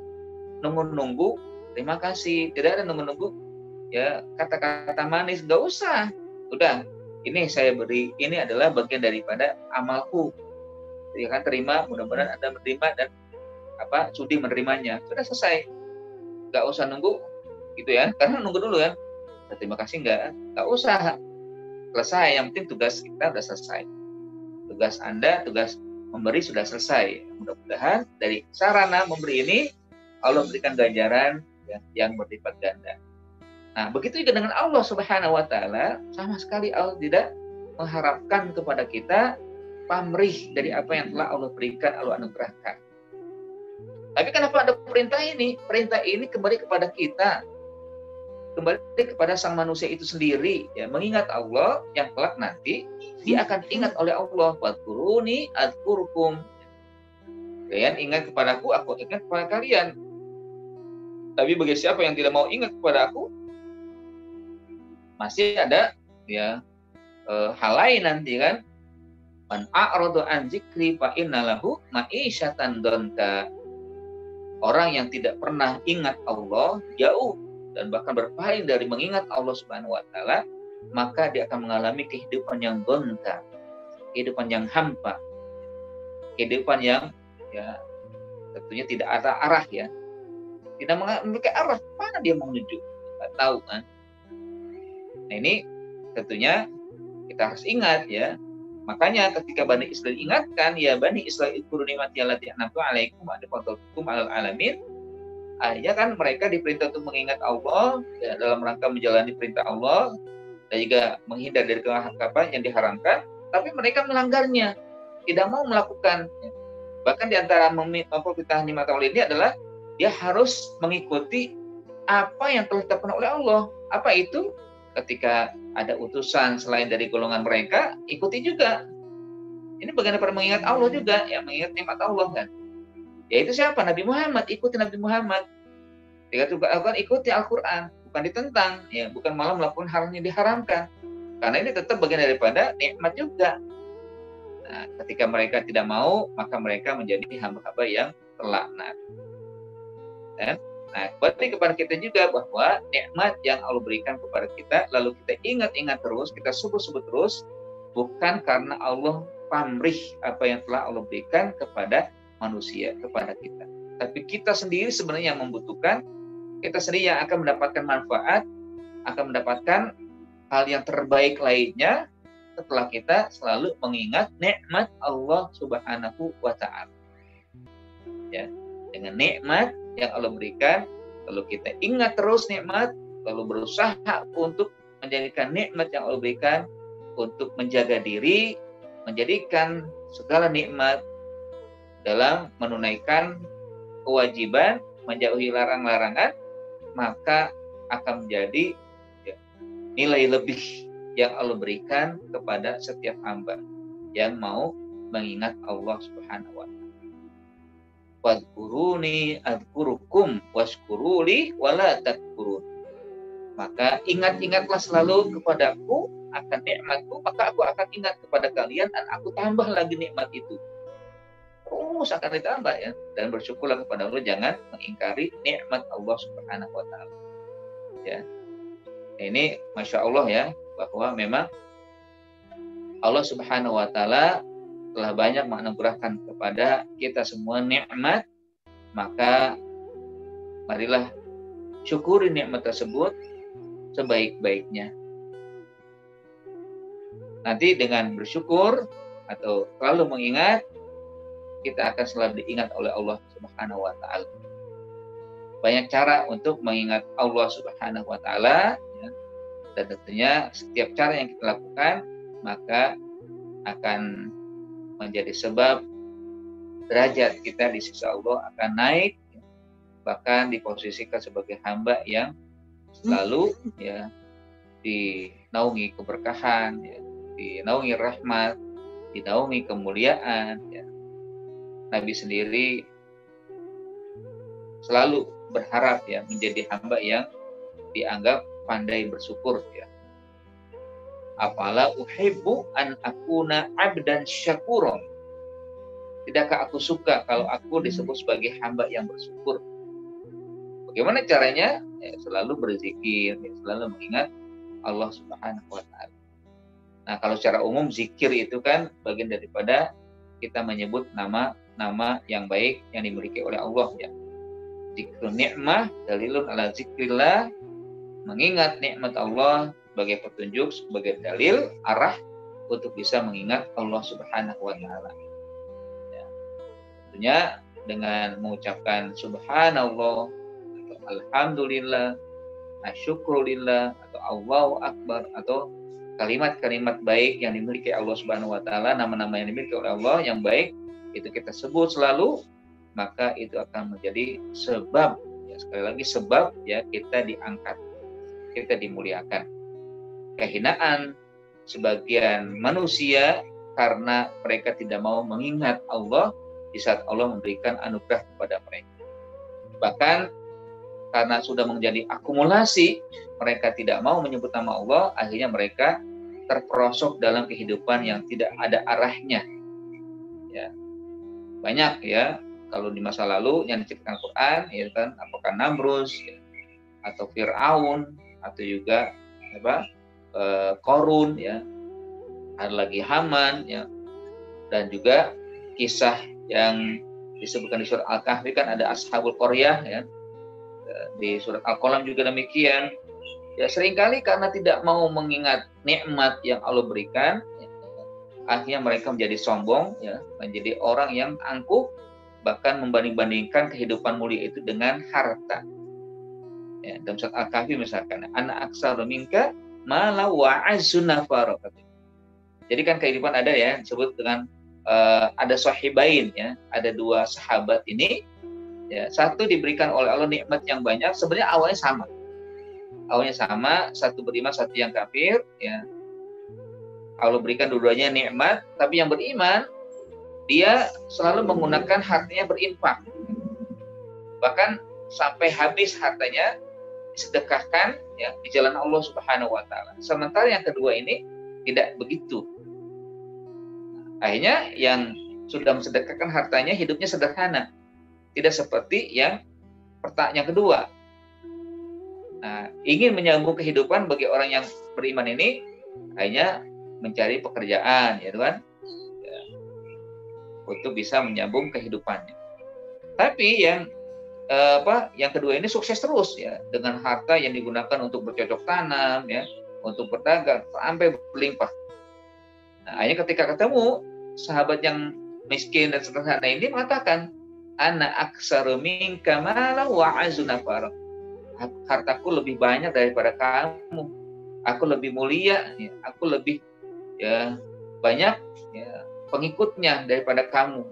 nunggu-nunggu terima kasih, tidak ada nunggu-nunggu ya kata-kata manis, nggak usah. Udah, ini saya beri, ini adalah bagian daripada amalku. Ya kan, terima, mudah-mudahan Anda menerima dan sudi menerimanya. Sudah selesai. Nggak usah nunggu gitu ya, karena nunggu dulu ya. Terima kasih nggak usah. Selesai, yang penting tugas kita sudah selesai. Tugas Anda, tugas memberi sudah selesai. Mudah-mudahan dari sarana memberi ini Allah berikan ganjaran ya, yang berlipat ganda. Nah, begitu juga dengan Allah Subhanahu wa taala, sama sekali Allah tidak mengharapkan kepada kita pamrih dari apa yang telah Allah berikan, Allah anugerahkan. Tapi kenapa ada perintah ini? Perintah ini kembali kepada kita. Kembali kepada sang manusia itu sendiri ya, mengingat Allah yang kelak nanti dia akan ingat oleh Allah, wadkuruni adzkurkum. Kalian ingat kepadaku, aku ingat kepada kalian. Tapi bagi siapa yang tidak mau ingat kepada aku, masih ada ya hal lain nanti kan. Man a'radu an dzikri fa innalahu ma'isyatan donka. Orang yang tidak pernah ingat Allah, jauh dan bahkan berpaling dari mengingat Allah Subhanahu wa taala, maka dia akan mengalami kehidupan yang donka, kehidupan yang hampa, kehidupan yang ya tentunya tidak ada arah ya. Tidak memiliki arah, mana dia mau menuju? Tidak tahu kan. Nah, ini tentunya kita harus ingat ya. Makanya ketika Bani Israil ingatkan, ya Bani Israil ikuru nikmati allati an'amtu 'alaikum wa fadhaltukum 'alal 'alamin. Akhirnya kan mereka diperintah untuk mengingat Allah ya, dalam rangka menjalani perintah Allah dan juga menghindar dari kehangkapan yang diharamkan, tapi mereka melanggarnya, tidak mau melakukan. Bahkan di antara memperintah nikmat Allah ini adalah dia harus mengikuti apa yang telah ditetapkan oleh Allah. Apa itu? Ketika ada utusan selain dari golongan mereka, ikuti juga. Ini bagian daripada mengingat Allah juga, ya mengingat nikmat Allah kan. Yaitu siapa? Nabi Muhammad, ikuti Nabi Muhammad. Jika juga akan ikuti Al-Quran, bukan ditentang, ya bukan malah melakukan hal yang diharamkan. Karena ini tetap bagian daripada nikmat juga. Nah, ketika mereka tidak mau, maka mereka menjadi hamba-hamba yang terlaknat. Nah, berarti kepada kita juga bahwa nikmat yang Allah berikan kepada kita, lalu kita ingat-ingat terus, kita sebut-sebut terus, bukan karena Allah pamrih apa yang telah Allah berikan kepada manusia, kepada kita. Tapi kita sendiri sebenarnya yang membutuhkan, kita sendiri yang akan mendapatkan manfaat, akan mendapatkan hal yang terbaik lainnya setelah kita selalu mengingat nikmat Allah Subhanahu wa taala. Ya, dengan nikmat yang Allah berikan, lalu kita ingat terus nikmat, lalu berusaha untuk menjadikan nikmat yang Allah berikan untuk menjaga diri, menjadikan segala nikmat dalam menunaikan kewajiban, menjauhi larang-larangan, maka akan menjadi nilai lebih yang Allah berikan kepada setiap hamba yang mau mengingat Allah Subhanahu wa taala. Wadkuruni adkurukum waskuruli wala takfurun. Maka ingat-ingatlah selalu kepadaku akan nikmatku, maka aku akan ingat kepada kalian dan aku tambah lagi nikmat itu. Terus akan ditambah ya. Dan bersyukurlah kepada Allah, jangan mengingkari nikmat Allah Subhanahu wa taala. Ya. Ini Masya Allah ya, bahwa memang Allah Subhanahu wa taala telah banyak menganugerahkan kepada kita semua nikmat, maka marilah syukuri nikmat tersebut sebaik-baiknya. Nanti dengan bersyukur atau selalu mengingat, kita akan selalu diingat oleh Allah Subhanahu wa taala. Banyak cara untuk mengingat Allah Subhanahu wa taala ya. Dan tentunya setiap cara yang kita lakukan maka akan menjadi sebab derajat kita di sisi Allah akan naik, bahkan diposisikan sebagai hamba yang selalu ya dinaungi keberkahan, ya, dinaungi rahmat, dinaungi kemuliaan. Ya. Nabi sendiri selalu berharap ya menjadi hamba yang dianggap pandai bersyukur. Ya. Afala uhibbu an akuna abdan syakuron. Tidakkah aku suka kalau aku disebut sebagai hamba yang bersyukur? Bagaimana caranya? Ya, selalu berzikir, ya, selalu mengingat Allah Subhanahu wa taala. Nah, kalau secara umum zikir itu kan bagian daripada kita menyebut nama-nama yang baik yang dimiliki oleh Allah ya. Zikrun ni'mah dalilun ala zikrillah, mengingat nikmat Allah sebagai petunjuk, sebagai dalil arah untuk bisa mengingat Allah Subhanahu wa taala. Ya. Tentunya dengan mengucapkan subhanallah atau alhamdulillah, asyukrulillah atau Allahu akbar atau kalimat-kalimat baik yang dimiliki Allah Subhanahu wa taala, nama-nama yang dimiliki oleh Allah yang baik itu kita sebut selalu, maka itu akan menjadi sebab ya, sekali lagi sebab ya kita diangkat, kita dimuliakan. Kehinaan sebagian manusia karena mereka tidak mau mengingat Allah di saat Allah memberikan anugerah kepada mereka. Bahkan karena sudah menjadi akumulasi mereka tidak mau menyebut nama Allah, akhirnya mereka terperosok dalam kehidupan yang tidak ada arahnya. Ya, banyak ya kalau di masa lalu yang diceritakan Quran, ya kan, apakah Namrus ya, atau Fir'aun atau juga Korun ya, ada lagi Haman ya, dan juga kisah yang disebutkan di surat Al-Kahfi kan ada Ashabul Qaryah ya, di surat Al-Qalam juga demikian ya. Seringkali karena tidak mau mengingat nikmat yang Allah berikan ya, akhirnya mereka menjadi sombong ya, menjadi orang yang angkuh, bahkan membanding-bandingkan kehidupan mulia itu dengan harta ya. Dalam surat Al-Kahfi misalkan, ana aksaru minka mala wa azzu nafara. Jadi kan kehidupan ada ya disebut dengan ada sahibain ya, ada dua sahabat ini ya, satu diberikan oleh Allah nikmat yang banyak, sebenarnya awalnya sama, satu beriman satu yang kafir ya. Allah berikan dua-duanya nikmat, tapi yang beriman dia selalu menggunakan hartanya berinfak, bahkan sampai habis hartanya disedekahkan ya di jalan Allah Subhanahu wa taala. Sementara yang kedua ini tidak begitu. Akhirnya yang sudah mensedekahkan hartanya hidupnya sederhana, tidak seperti yang kedua. Nah, ingin menyambung kehidupan bagi orang yang beriman ini, akhirnya mencari pekerjaan, ya kan, ya, untuk bisa menyambung kehidupannya. Tapi yang kedua ini sukses terus ya, dengan harta yang digunakan untuk bercocok tanam, ya, untuk berdagang sampai berlimpah. Nah, akhirnya ketika ketemu sahabat yang miskin dan sederhana ini mengatakan, ana aksaru minka mala wa azzu nafara. Hartaku lebih banyak daripada kamu. Aku lebih mulia, ya. Aku lebih ya banyak ya pengikutnya daripada kamu.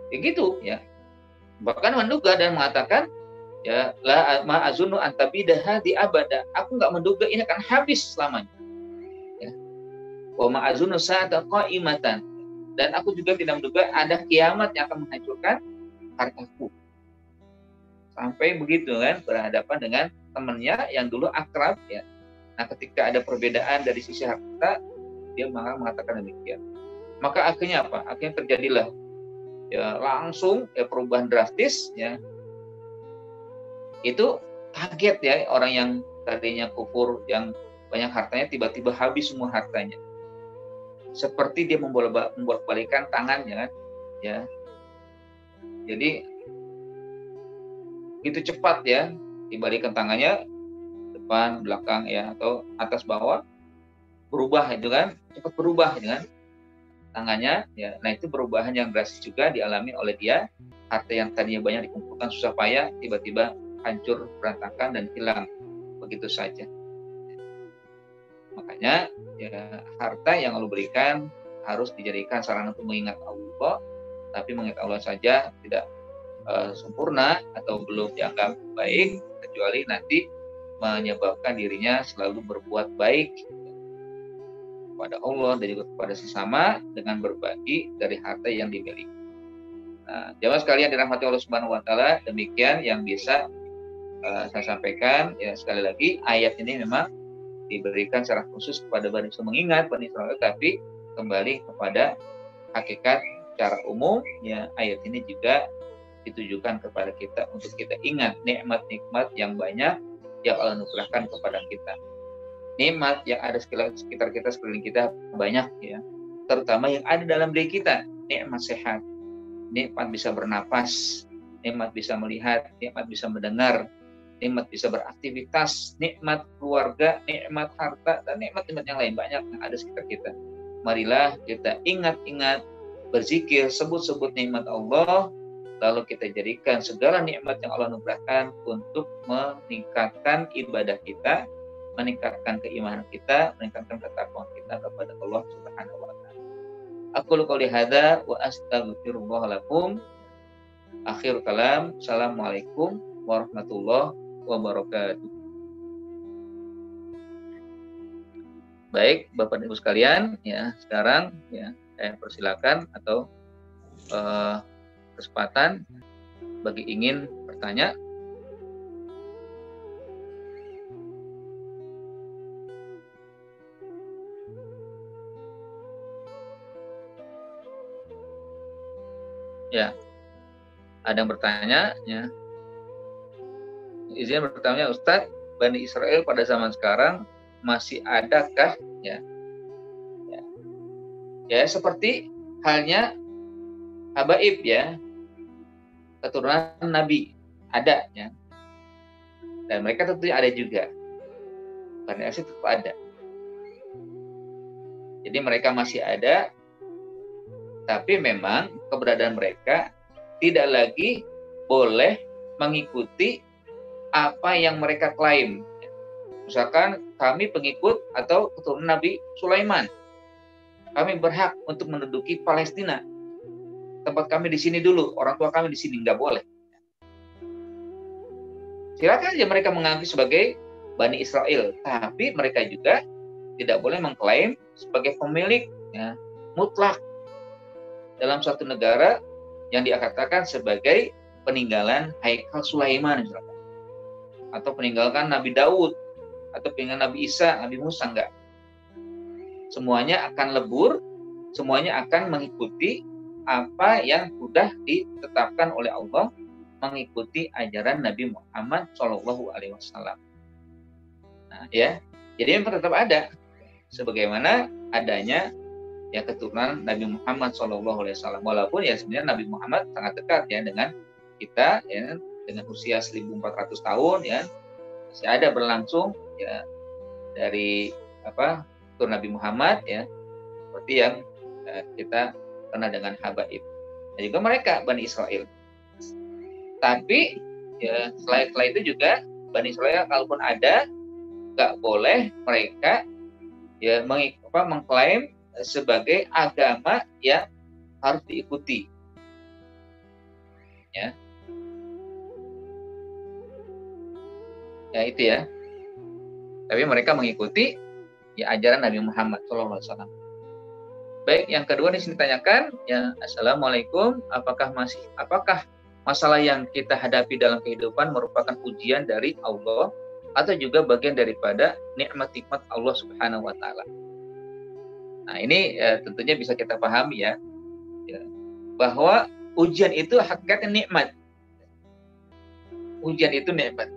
Begitu ya. Bahkan menduga dan mengatakan, ya la ma azunu antabidaha di abada. Aku nggak menduga ini akan habis selamanya. Ya. Wa ma azunu sa'ata qa'imatan. Dan aku juga tidak menduga ada kiamat yang akan menghancurkan hartaku. Sampai begitu kan, berhadapan dengan temannya yang dulu akrab ya. Nah, ketika ada perbedaan dari sisi harta, dia malah mengatakan demikian. Maka akhirnya apa? Akhirnya terjadilah ya langsung ya perubahan drastis ya. Itu kaget ya orang yang tadinya kufur, yang banyak hartanya, tiba-tiba habis semua hartanya. Seperti dia membolak-balikan tangannya kan ya. Jadi gitu cepat ya, dibalikan tangannya depan belakang ya, atau atas bawah, berubah itu kan, cepat berubah itu kan tangannya ya. Nah, itu perubahan yang drastis juga dialami oleh dia. Harta yang tadinya banyak dikumpulkan susah payah tiba-tiba hancur berantakan dan hilang begitu saja. Makanya ya, harta yang Allah berikan harus dijadikan sarana untuk mengingat Allah, tapi mengingat Allah saja tidak sempurna atau belum dianggap baik, kecuali nanti menyebabkan dirinya selalu berbuat baik kepada Allah dan juga kepada sesama dengan berbagi dari harta yang dimiliki. Nah, jemaah sekalian dirahmati Allah Subhanahu wa taala, demikian yang bisa saya sampaikan ya. Sekali lagi, ayat ini memang diberikan secara khusus kepada Bani Israil, mengingat Bani Israil, tapi kembali kepada hakikat secara umum ya. Ayat ini juga ditujukan kepada kita untuk kita ingat nikmat-nikmat yang banyak yang Allah anugerahkan kepada kita. Nikmat yang ada sekitar kita, sekeliling kita banyak ya, terutama yang ada dalam diri kita. Nikmat sehat, nikmat bisa bernapas, nikmat bisa melihat, nikmat bisa mendengar, nikmat bisa beraktivitas, nikmat keluarga, nikmat harta, dan nikmat-nikmat yang lain banyak yang ada sekitar kita. Marilah kita ingat-ingat, berzikir, sebut-sebut nikmat Allah, lalu kita jadikan segala nikmat yang Allah anugerahkan untuk meningkatkan ibadah kita, meningkatkan keimanan kita, meningkatkan ketakwaan kita kepada Allah Subhanahu wa taala. Aqulu qouli hadza wa astaghfirullah lakum. Akhir kalam. Assalamualaikum warahmatullahi wabarakatuh. Baik, Bapak Ibu sekalian, ya, sekarang ya saya persilakan atau kesempatan bagi ingin bertanya. Ya, ada yang bertanya, ya. Izin bertanya, Ustadz, Bani Israel pada zaman sekarang masih adakah? Ya, ya, ya seperti halnya habaib, ya, keturunan Nabi ada, ya, dan mereka tentunya ada juga. Bani Israel tetap ada. Jadi mereka masih ada, tapi memang keberadaan mereka tidak lagi boleh mengikuti apa yang mereka klaim. Misalkan kami pengikut atau keturunan Nabi Sulaiman, kami berhak untuk menduduki Palestina. Tempat kami di sini dulu, orang tua kami di sini, nggak boleh. Silakan aja mereka mengaku sebagai Bani Israel, tapi mereka juga tidak boleh mengklaim sebagai pemilik, ya, mutlak dalam suatu negara yang dikatakan sebagai peninggalan Haikal Sulaiman, misalkan, atau peninggalan Nabi Daud, atau peninggalan Nabi Isa, Nabi Musa, enggak. Semuanya akan lebur, semuanya akan mengikuti apa yang sudah ditetapkan oleh Allah, mengikuti ajaran Nabi Muhammad Shallallahu Alaihi Wasallam. Nah, ya, jadi yang tetap ada, sebagaimana adanya ya keturunan Nabi Muhammad Shallallahu Alaihi Wasallam. Walaupun ya sebenarnya Nabi Muhammad sangat dekat ya dengan kita, ya, dengan usia 1400 tahun, ya, masih ada berlangsung, ya, dari keturunan Nabi Muhammad, ya, seperti yang kita kenal dengan habaib, dan juga mereka Bani Israel. Tapi ya setelah itu juga Bani Israel kalaupun ada, nggak boleh mereka ya mengklaim sebagai agama yang harus diikuti, ya. Ya itu ya. Tapi mereka mengikuti ya ajaran Nabi Muhammad SAW. Baik, yang kedua di sini ditanyakan, ya, Assalamualaikum, apakah masalah yang kita hadapi dalam kehidupan merupakan ujian dari Allah atau juga bagian daripada nikmat-nikmat Allah Subhanahu wa taala? Nah, ini tentunya bisa kita pahami, ya, bahwa ujian itu hakikatnya nikmat. Ujian itu nikmat.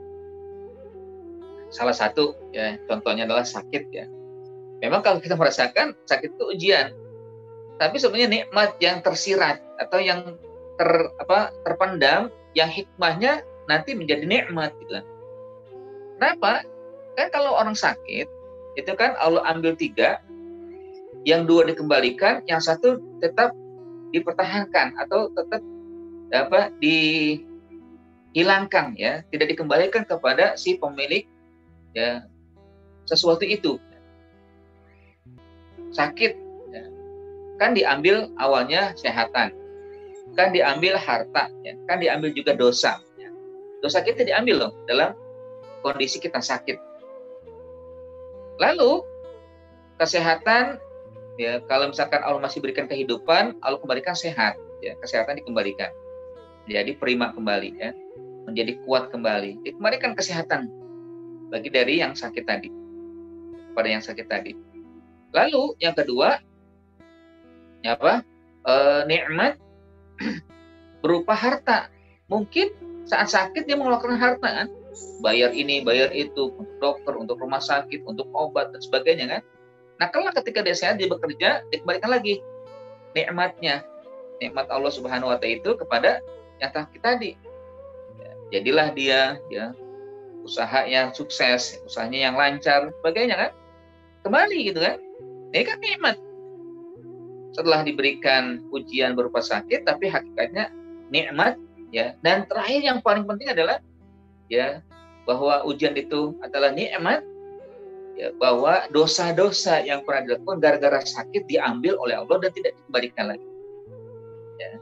Salah satu ya contohnya adalah sakit, ya. Memang kalau kita merasakan sakit itu ujian, tapi sebenarnya nikmat yang tersirat atau yang terpendam, yang hikmahnya nanti menjadi nikmat, gitu. Kenapa? Kan kalau orang sakit itu kan Allah ambil 3, yang 2 dikembalikan, yang 1 tetap dipertahankan atau tetap dihilangkan, ya, tidak dikembalikan kepada si pemilik, ya, sesuatu itu. Sakit, ya, kan diambil awalnya kesehatan, kan diambil harta, ya, kan diambil juga dosa, ya. Dosa kita diambil loh dalam kondisi kita sakit. Lalu kesehatan, ya, kalau misalkan Allah masih berikan kehidupan, Allah kembalikan sehat, ya, kesehatan dikembalikan, jadi prima kembali, ya, menjadi kuat kembali, dikembalikan kesehatan bagi dari yang sakit tadi pada yang sakit tadi. Lalu yang kedua, ya, nikmat berupa harta. Mungkin saat sakit dia mengeluarkan harta, kan, bayar ini, bayar itu, untuk dokter, untuk rumah sakit, untuk obat dan sebagainya, kan. Nah, kalau ketika dia sehat, dia bekerja, dikembalikan lagi nikmatnya, nikmat Allah Subhanahu wa taala itu kepada yang sakit tadi. Ya, jadilah dia, ya, usahanya sukses, usahanya yang lancar, sebagainya, kan, kembali, gitu kan. Ini kan nikmat. Setelah diberikan ujian berupa sakit, tapi hakikatnya nikmat, ya. Dan terakhir yang paling penting adalah, ya, bahwa ujian itu adalah nikmat, ya, bahwa dosa-dosa yang pernah dilakukan gara-gara sakit diambil oleh Allah dan tidak dikembalikan lagi. Ya.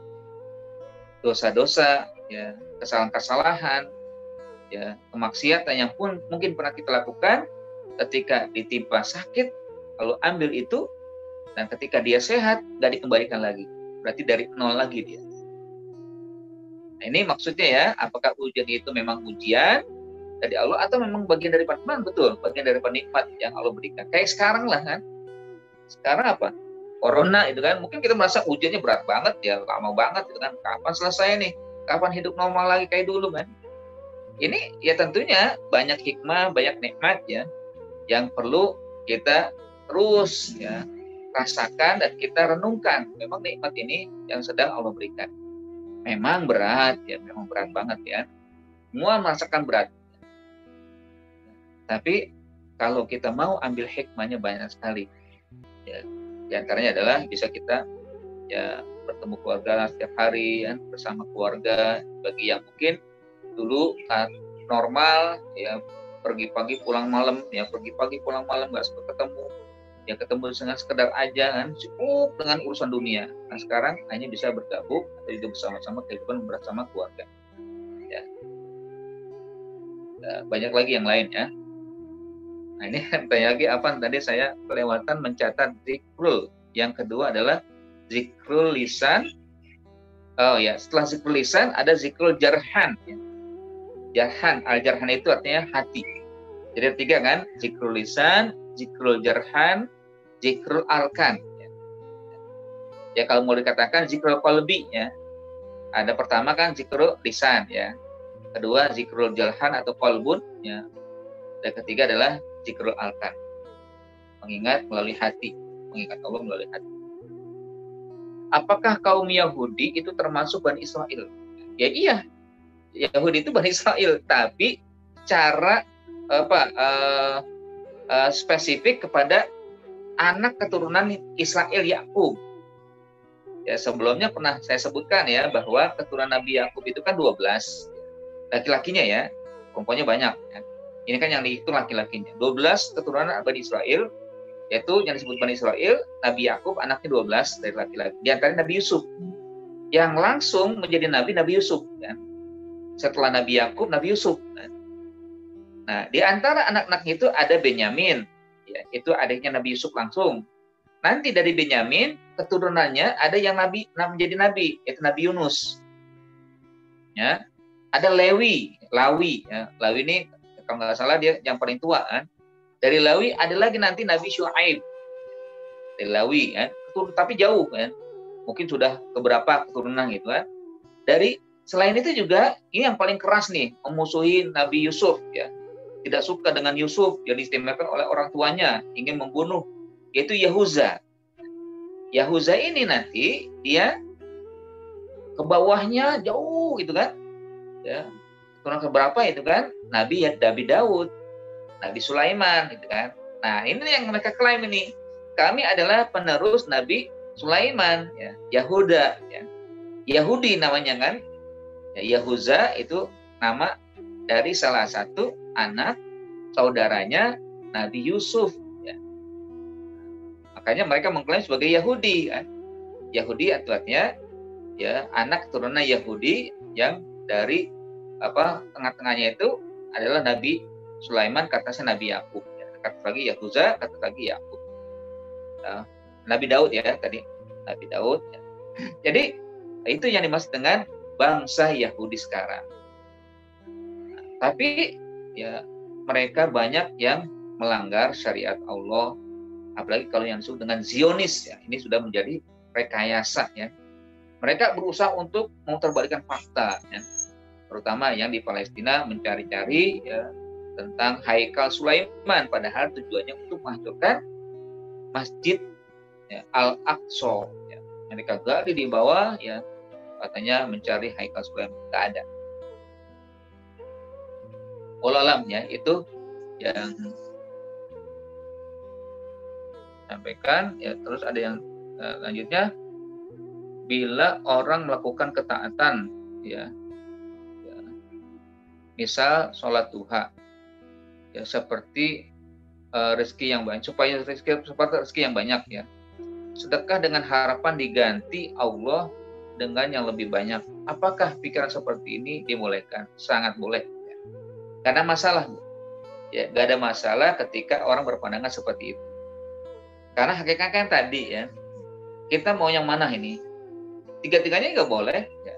Dosa-dosa, ya, kesalahan-kesalahan, ya, kemaksiatan yang pun mungkin pernah kita lakukan, ketika ditimpa sakit, lalu ambil itu, dan ketika dia sehat, nggak dikembalikan lagi. Berarti dari nol lagi dia. Nah, ini maksudnya, ya, apakah ujian itu memang ujian dari Allah atau memang bagian dari nikmat? Betul, bagian dari nikmat yang Allah berikan. Kayak sekarang lah, kan. Sekarang apa? corona itu kan, mungkin kita merasa ujiannya berat banget ya, lama banget itu kan, kapan selesai nih, kapan hidup normal lagi kayak dulu kan. Ini ya tentunya banyak hikmah, banyak nikmat ya yang perlu kita terus ya rasakan dan kita renungkan. Memang nikmat ini yang sedang Allah berikan. Memang berat ya, memang berat banget ya. Semua merasakan berat. Tapi kalau kita mau ambil hikmahnya banyak sekali. Ya, di antaranya adalah bisa kita ya bertemu keluarga setiap hari ya, bersama keluarga. Bagi yang mungkin dulu normal ya pergi pagi pulang malam ya, pergi pagi pulang malam nggak sempat ketemu ya, ketemu dengan sekedar aja kan, cukup dengan urusan dunia. Nah sekarang hanya bisa bergabung atau juga bersama-sama kehidupan bersama keluarga ya. Banyak lagi yang lain ya. Nah ini tanya lagi apa tadi saya kelewatan mencatat zikrul. Yang kedua adalah zikrul lisan. Oh ya, setelah zikrul lisan ada zikrul jarhan ya. Jarhan, al-jarhan itu artinya hati. Jadi ada 3 kan, zikrul lisan, zikrul jarhan, zikrul arkan. Ya kalau mau dikatakan zikrul qalbi ya. Ada pertama kan zikrul lisan ya. Kedua zikrul jarhan atau qalbun ya. Dan ketiga adalah zikrul arkan. Mengingat melalui hati, mengingat Allah melalui hati. Apakah kaum Yahudi itu termasuk Bani Israel? Ya iya. Yahudi itu Bani Israel, tapi cara spesifik kepada anak keturunan Israel Yakub. Ya sebelumnya pernah saya sebutkan ya bahwa keturunan Nabi Yakub itu kan 12 laki-lakinya ya, perempuannya banyak. Ya. Ini kan yang dihitung laki-lakinya. 12 keturunan Bani Israel, yaitu yang disebut Bani Israel, Nabi Yakub anaknya 12 dari laki-laki. Di antara Nabi Yusuf yang langsung menjadi Nabi Yusuf. Ya. Setelah Nabi Yakub, Nabi Yusuf. Nah, di antara anak-anaknya itu ada Benyamin, ya, itu adiknya Nabi Yusuf langsung. Nanti dari Benyamin, keturunannya ada yang menjadi nabi, yaitu Nabi Yunus. Ya, ada Lawi, ya. Lawi ini kalau nggak salah dia yang paling tua kan. Dari Lawi ada lagi nanti Nabi Syuaib. Dari Lawi kan, tapi jauh kan. Mungkin sudah beberapa keturunan gitu kan. Selain itu juga ini yang paling keras nih, memusuhi Nabi Yusuf ya. Tidak suka dengan Yusuf yang diistimewakan oleh orang tuanya, ingin membunuh, yaitu Yahuza. Yahuza ini nanti dia ke bawahnya jauh gitu kan. Ya. Keturunan keberapa itu kan? Nabi Daud, Nabi Sulaiman gitu kan. Nah, ini yang mereka klaim ini. Kami adalah penerus Nabi Sulaiman ya, Yahuda ya. Yahudi namanya kan. Ya, Yahuza itu nama dari salah satu anak saudaranya Nabi Yusuf. Ya. Makanya mereka mengklaim sebagai Yahudi. Kan? Yahudi artinya ya anak keturunan Yahudi yang dari tengah-tengahnya itu adalah Nabi Sulaiman, kata Nabi Yakub. Ya. Kata lagi Yahuza, kata lagi Yakub. Nah, Nabi Daud ya tadi, Nabi Daud. Ya. Jadi itu yang dimaksud dengan bangsa Yahudi sekarang. Nah, tapi ya mereka banyak yang melanggar syariat Allah, apalagi kalau yang disebut dengan Zionis ya, ini sudah menjadi rekayasa ya. Mereka berusaha untuk memutarbalikkan fakta ya, terutama yang di Palestina mencari-cari ya tentang Haikal Sulaiman, padahal tujuannya untuk menghancurkan Masjid ya, Al-Aqsa ya. Mereka gali di bawah ya, katanya mencari Haikal Sulaiman, nggak ada. Wallahualam ya, itu yang sampaikan ya. Terus ada yang lanjutnya, bila orang melakukan ketaatan ya, misal sholat duha ya, seperti rezeki yang banyak, supaya rezeki yang banyak ya, sedekah dengan harapan diganti Allah dengan yang lebih banyak. Apakah pikiran seperti ini dibolehkan? Sangat boleh. Ya. Gak ada masalah. Ya, gak ada masalah ketika orang berpandangan seperti itu. Karena hakikatnya kan tadi ya, kita mau yang mana ini? Tiga-tiganya juga boleh. Ya.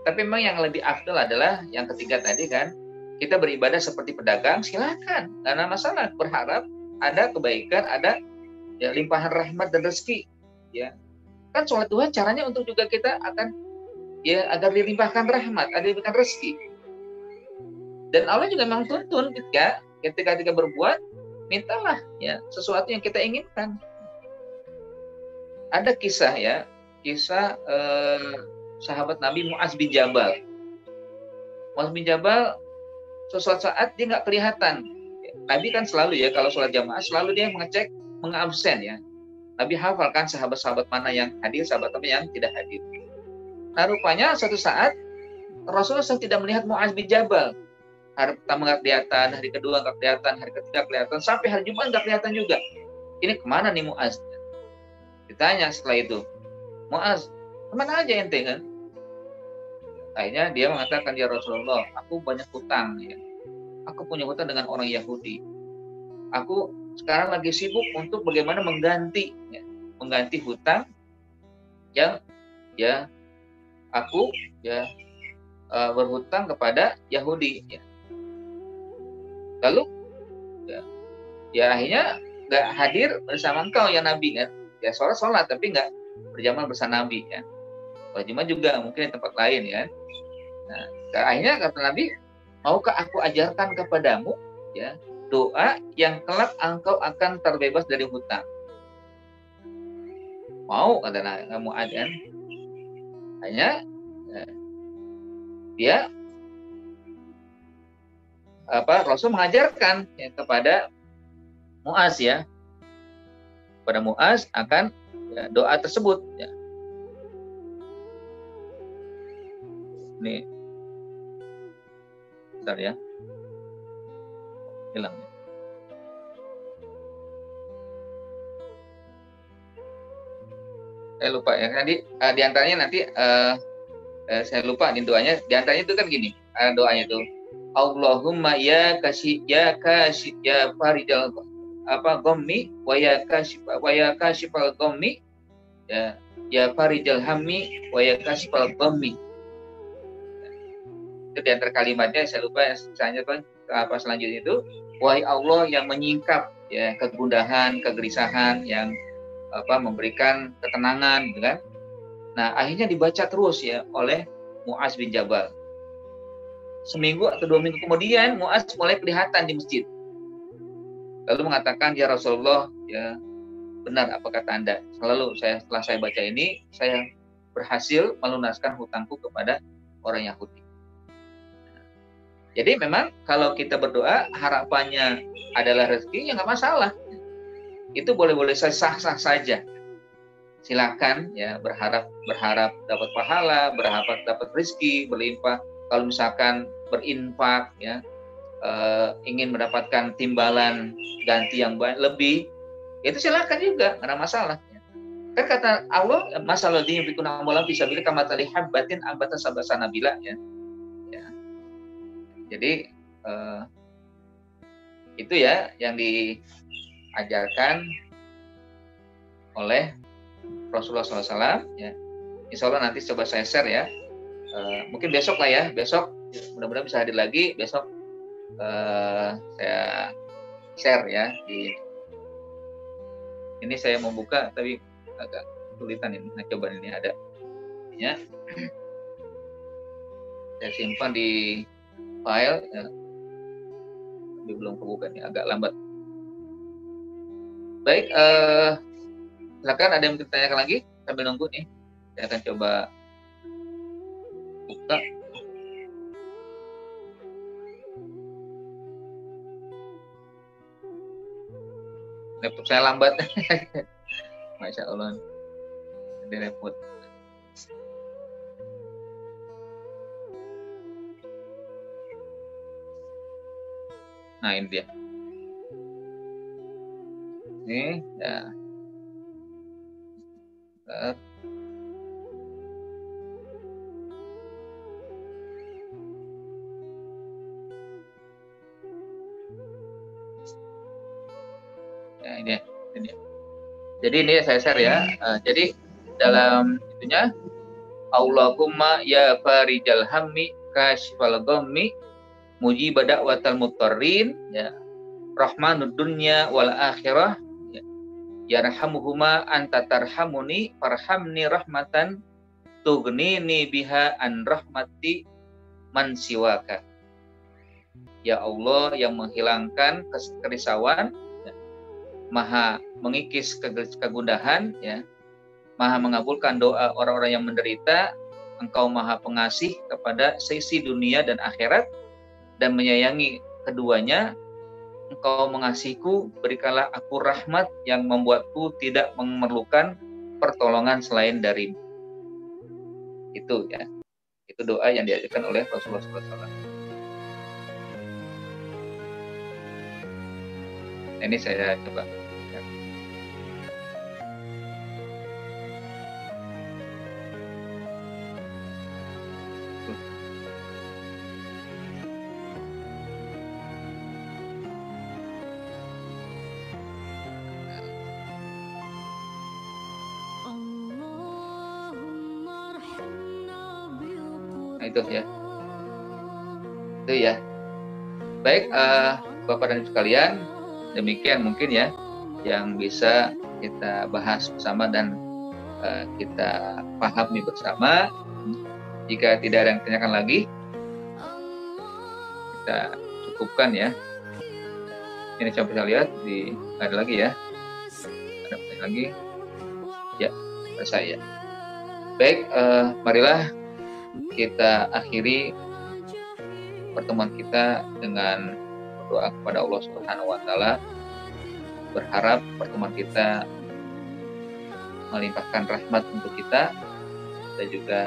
Tapi memang yang lebih afdal adalah yang ketiga tadi kan, kita beribadah seperti pedagang, silakan. Gak ada masalah. Berharap ada kebaikan, ada ya, limpahan rahmat dan rezeki. ya. Kan sholat duha caranya untuk juga kita akan ya agar dilimpahkan rahmat, agar dilimpahkan rezeki. Dan Allah juga memang tuntun ketika kita berbuat, mintalah ya sesuatu yang kita inginkan. Ada kisah ya, sahabat Nabi Mu'az bin Jabal. Mu'az bin Jabal suatu saat dia nggak kelihatan. Nabi kan selalu ya kalau sholat jamaah selalu dia mengecek mengabsen ya. Nabi hafalkan sahabat-sahabat mana yang hadir, sahabat mana yang tidak hadir. Nah rupanya suatu saat Rasulullah tidak melihat Mu'az bin Jabal. Hari pertama nggak kelihatan, hari kedua nggak kelihatan, hari ketiga kelihatan, sampai hari Jumat nggak kelihatan juga. Ini kemana nih Mu'az? Ditanya setelah itu, Mu'az, kemana aja ente kan? Akhirnya dia mengatakan, ya Rasulullah, aku banyak hutang ya. Aku punya hutang dengan orang Yahudi. Aku sekarang lagi sibuk untuk bagaimana mengganti hutang yang ya aku ya berhutang kepada Yahudi ya. Lalu ya akhirnya nggak hadir bersama engkau ya Nabi kan. Ya sholat tapi nggak berjamaah bersama Nabi ya. Kalau Jumat juga mungkin di tempat lain ya. Nah, akhirnya kata Nabi, maukah aku ajarkan kepadamu ya doa yang kelak engkau akan terbebas dari hutang? Mau kata Mu'adz kan? Hanya dia Rasul mengajarkan ya, kepada Mu'adz ya. Pada Mu'adz akan ya, doa tersebut ya. Ini bentar ya. Hilang ya. Saya lupa ya. Tadi di antaranya nanti saya lupa di doanya. Di antaranya itu kan gini, doanya itu Allahumma ya farijal ghammi wa ya kashifal ghammi ya farijal hammi wa ya kashifal ghammi. Itu di antara kalimatnya saya lupa misalnya apa selanjutnya itu, wahai Allah yang menyingkap ya kegundahan, kegelisahan, yang memberikan ketenangan gitu kan. Nah, akhirnya dibaca terus ya oleh Mu'adz bin Jabal. Seminggu atau 2 minggu kemudian Mu'adz mulai kelihatan di masjid. Lalu mengatakan, ya Rasulullah, ya benar apa kata Anda. Setelah saya baca ini, saya berhasil melunaskan hutangku kepada orang Yahudi. Jadi memang kalau kita berdoa harapannya adalah rezeki, ya nggak masalah. Itu boleh-boleh sah-sah saja. Silakan ya berharap dapat pahala, berharap dapat rezeki berlimpah. Kalau misalkan berinfak ya ingin mendapatkan timbalan ganti yang lebih, itu silakan juga, nggak ada masalah. Kan kata Allah, masalah dini bikun amalan fisabilillah kama tali habbatin ambata sabasa nabila ya. Jadi itu ya yang diajarkan oleh Rasulullah SAW ya. Insya Allah nanti coba saya share ya. Mungkin besok lah ya, besok mudah-mudahan bisa hadir lagi. Besok saya share ya ini saya mau buka tapi agak kesulitan ini. Nah, coba ini ada ya. Saya simpan di file ya. Tapi belum kebuka nih, agak lambat. Baik, silakan ada yang bertanya lagi sambil nunggu nih. Saya akan coba buka. Laptop saya lambat. Masya Allah. Jadi repot. Nah ini dia. Ini ya. Ya ini dia. Jadi ini saya share ya. Jadi dalam itunya Allahumma ya farijal hammi kashifal ghammi mujib da'watal mutarrin ya rahmanud dunya wal akhirah yarhamuhuma anta tarhamuni farhamni rahmatan tughnini biha an rahmati man siwaka. Ya Allah yang menghilangkan kerisauan, ya, maha mengikis kegundahan, ya, maha mengabulkan doa orang-orang yang menderita. Engkau maha pengasih kepada sisi dunia dan akhirat dan menyayangi keduanya. Engkau mengasihiku, berikanlah aku rahmat yang membuatku tidak memerlukan pertolongan selain darimu. Itu ya, itu doa yang diajarkan oleh Rasulullah SAW. Ini saya coba. Nah, itu ya. Itu ya. Baik, Bapak dan Ibu sekalian, demikian mungkin ya yang bisa kita bahas bersama dan kita pahami bersama. Jika tidak ada yang ditanyakan lagi, kita cukupkan ya. Ini coba kita lihat ada lagi ya. Ada pertanyaan lagi? Ya, selesai ya. Baik, marilah kita akhiri pertemuan kita dengan berdoa kepada Allah Subhanahu wa taala, berharap pertemuan kita melimpahkan rahmat untuk kita dan juga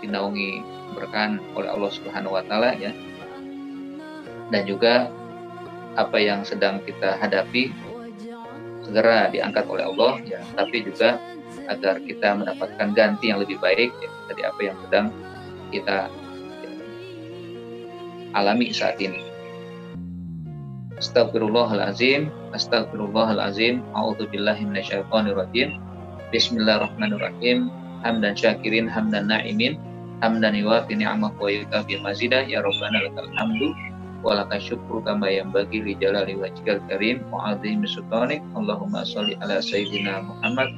dinaungi berkahan oleh Allah Subhanahu wa taala ya. Dan juga apa yang sedang kita hadapi segera diangkat oleh Allah ya, tapi juga agar kita mendapatkan ganti yang lebih baik ya, dari apa yang sedang kita alami saat ini. Astagfirullahalazim, astagfirullahalazim, a'udzubillahi minasyaitonirrajim. Bismillahirrahmanirrahim. Hamdan syakirin, hamdan na'imin, hamdan yuwafi ni'amahu wa yukafi mazidah, ya Rabbana lakal hamdu wa lakal syukru kama yanbaghi li jalali wajhikal karim wa 'azimi sultanik. Allahumma shalli ala sayyidina Muhammad.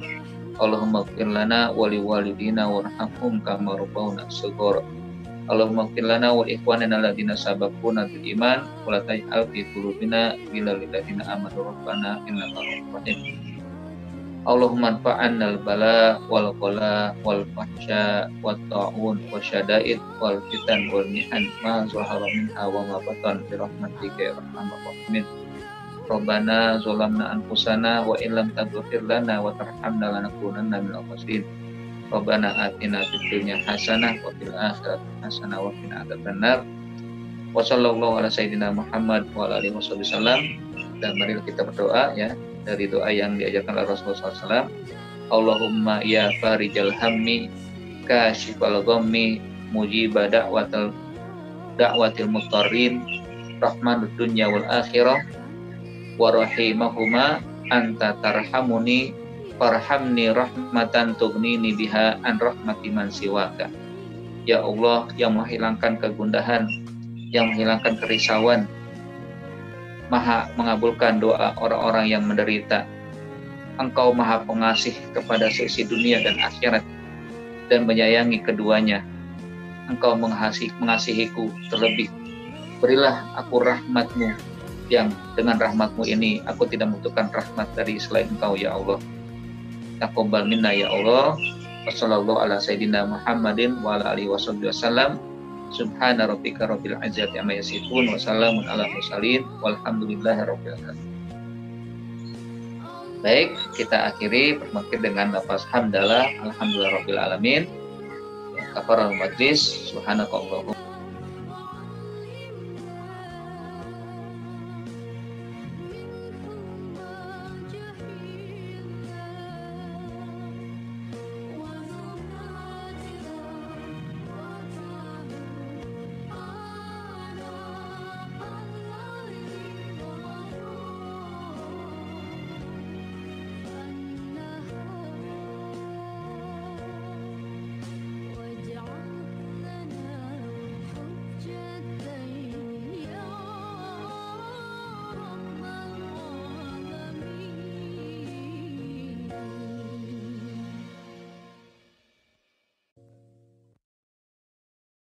Allahumma ighfir lana wa liwalidina warhamhum kama rabbawna shaghira. Allahumma ighfir lana wa ikhwanina alladziina sabaquna bil iman wa la taj'al fi qulubina ghillan lil ladzina amanu rabbana innaka ra'ufur rahim. Allahumma anfa'na al bala wal qala wal fahsya wat ta'un wasyada'id wal fitan wal mihan ma zahara minha wa ma batan bi rahmatika ya arhamar rahimin. Rabbana zalamna anfusana wa illam taghfir lana wa tarhamna lanakunanna minal khasirin. Rabbana atina fid dunya hasanah wa fil akhirati hasanah wa qina adzabannar. Wa sallallahu ala sayyidina Muhammad wa ala alihi wasallam. Dan mari kita berdoa ya dari doa yang diajarkan oleh Rasulullah SAW. Allahumma ya farijal hammi kashifal ghammi mujiba da'watil mutarrin rahmanud dunya wal akhirah wa rahimahuma anta tarhamuni farhamni rahmatan tughnini biha an rahmati man siwaka. Ya Allah yang menghilangkan kegundahan, yang menghilangkan kerisauan, maha mengabulkan doa orang-orang yang menderita. Engkau maha pengasih kepada sisi dunia dan akhirat dan menyayangi keduanya. Engkau mengasihiku terlebih. Berilah aku rahmatmu yang dengan rahmatmu ini aku tidak membutuhkan rahmat dari selain engkau ya Allah. Taqabbal minna ya Allah. Wassallallahu ala sayyidina Muhammadin wa ala alihi wasallam. Subhana rabbika rabbil izzati amma yasifun wa salamun ala mursalin walhamdulillahi rabbil alamin. Baik, kita akhiri pertemuan dengan lafaz hamdalah alhamdulillah rabbil alamin. Kafarul majlis subhanakallahumma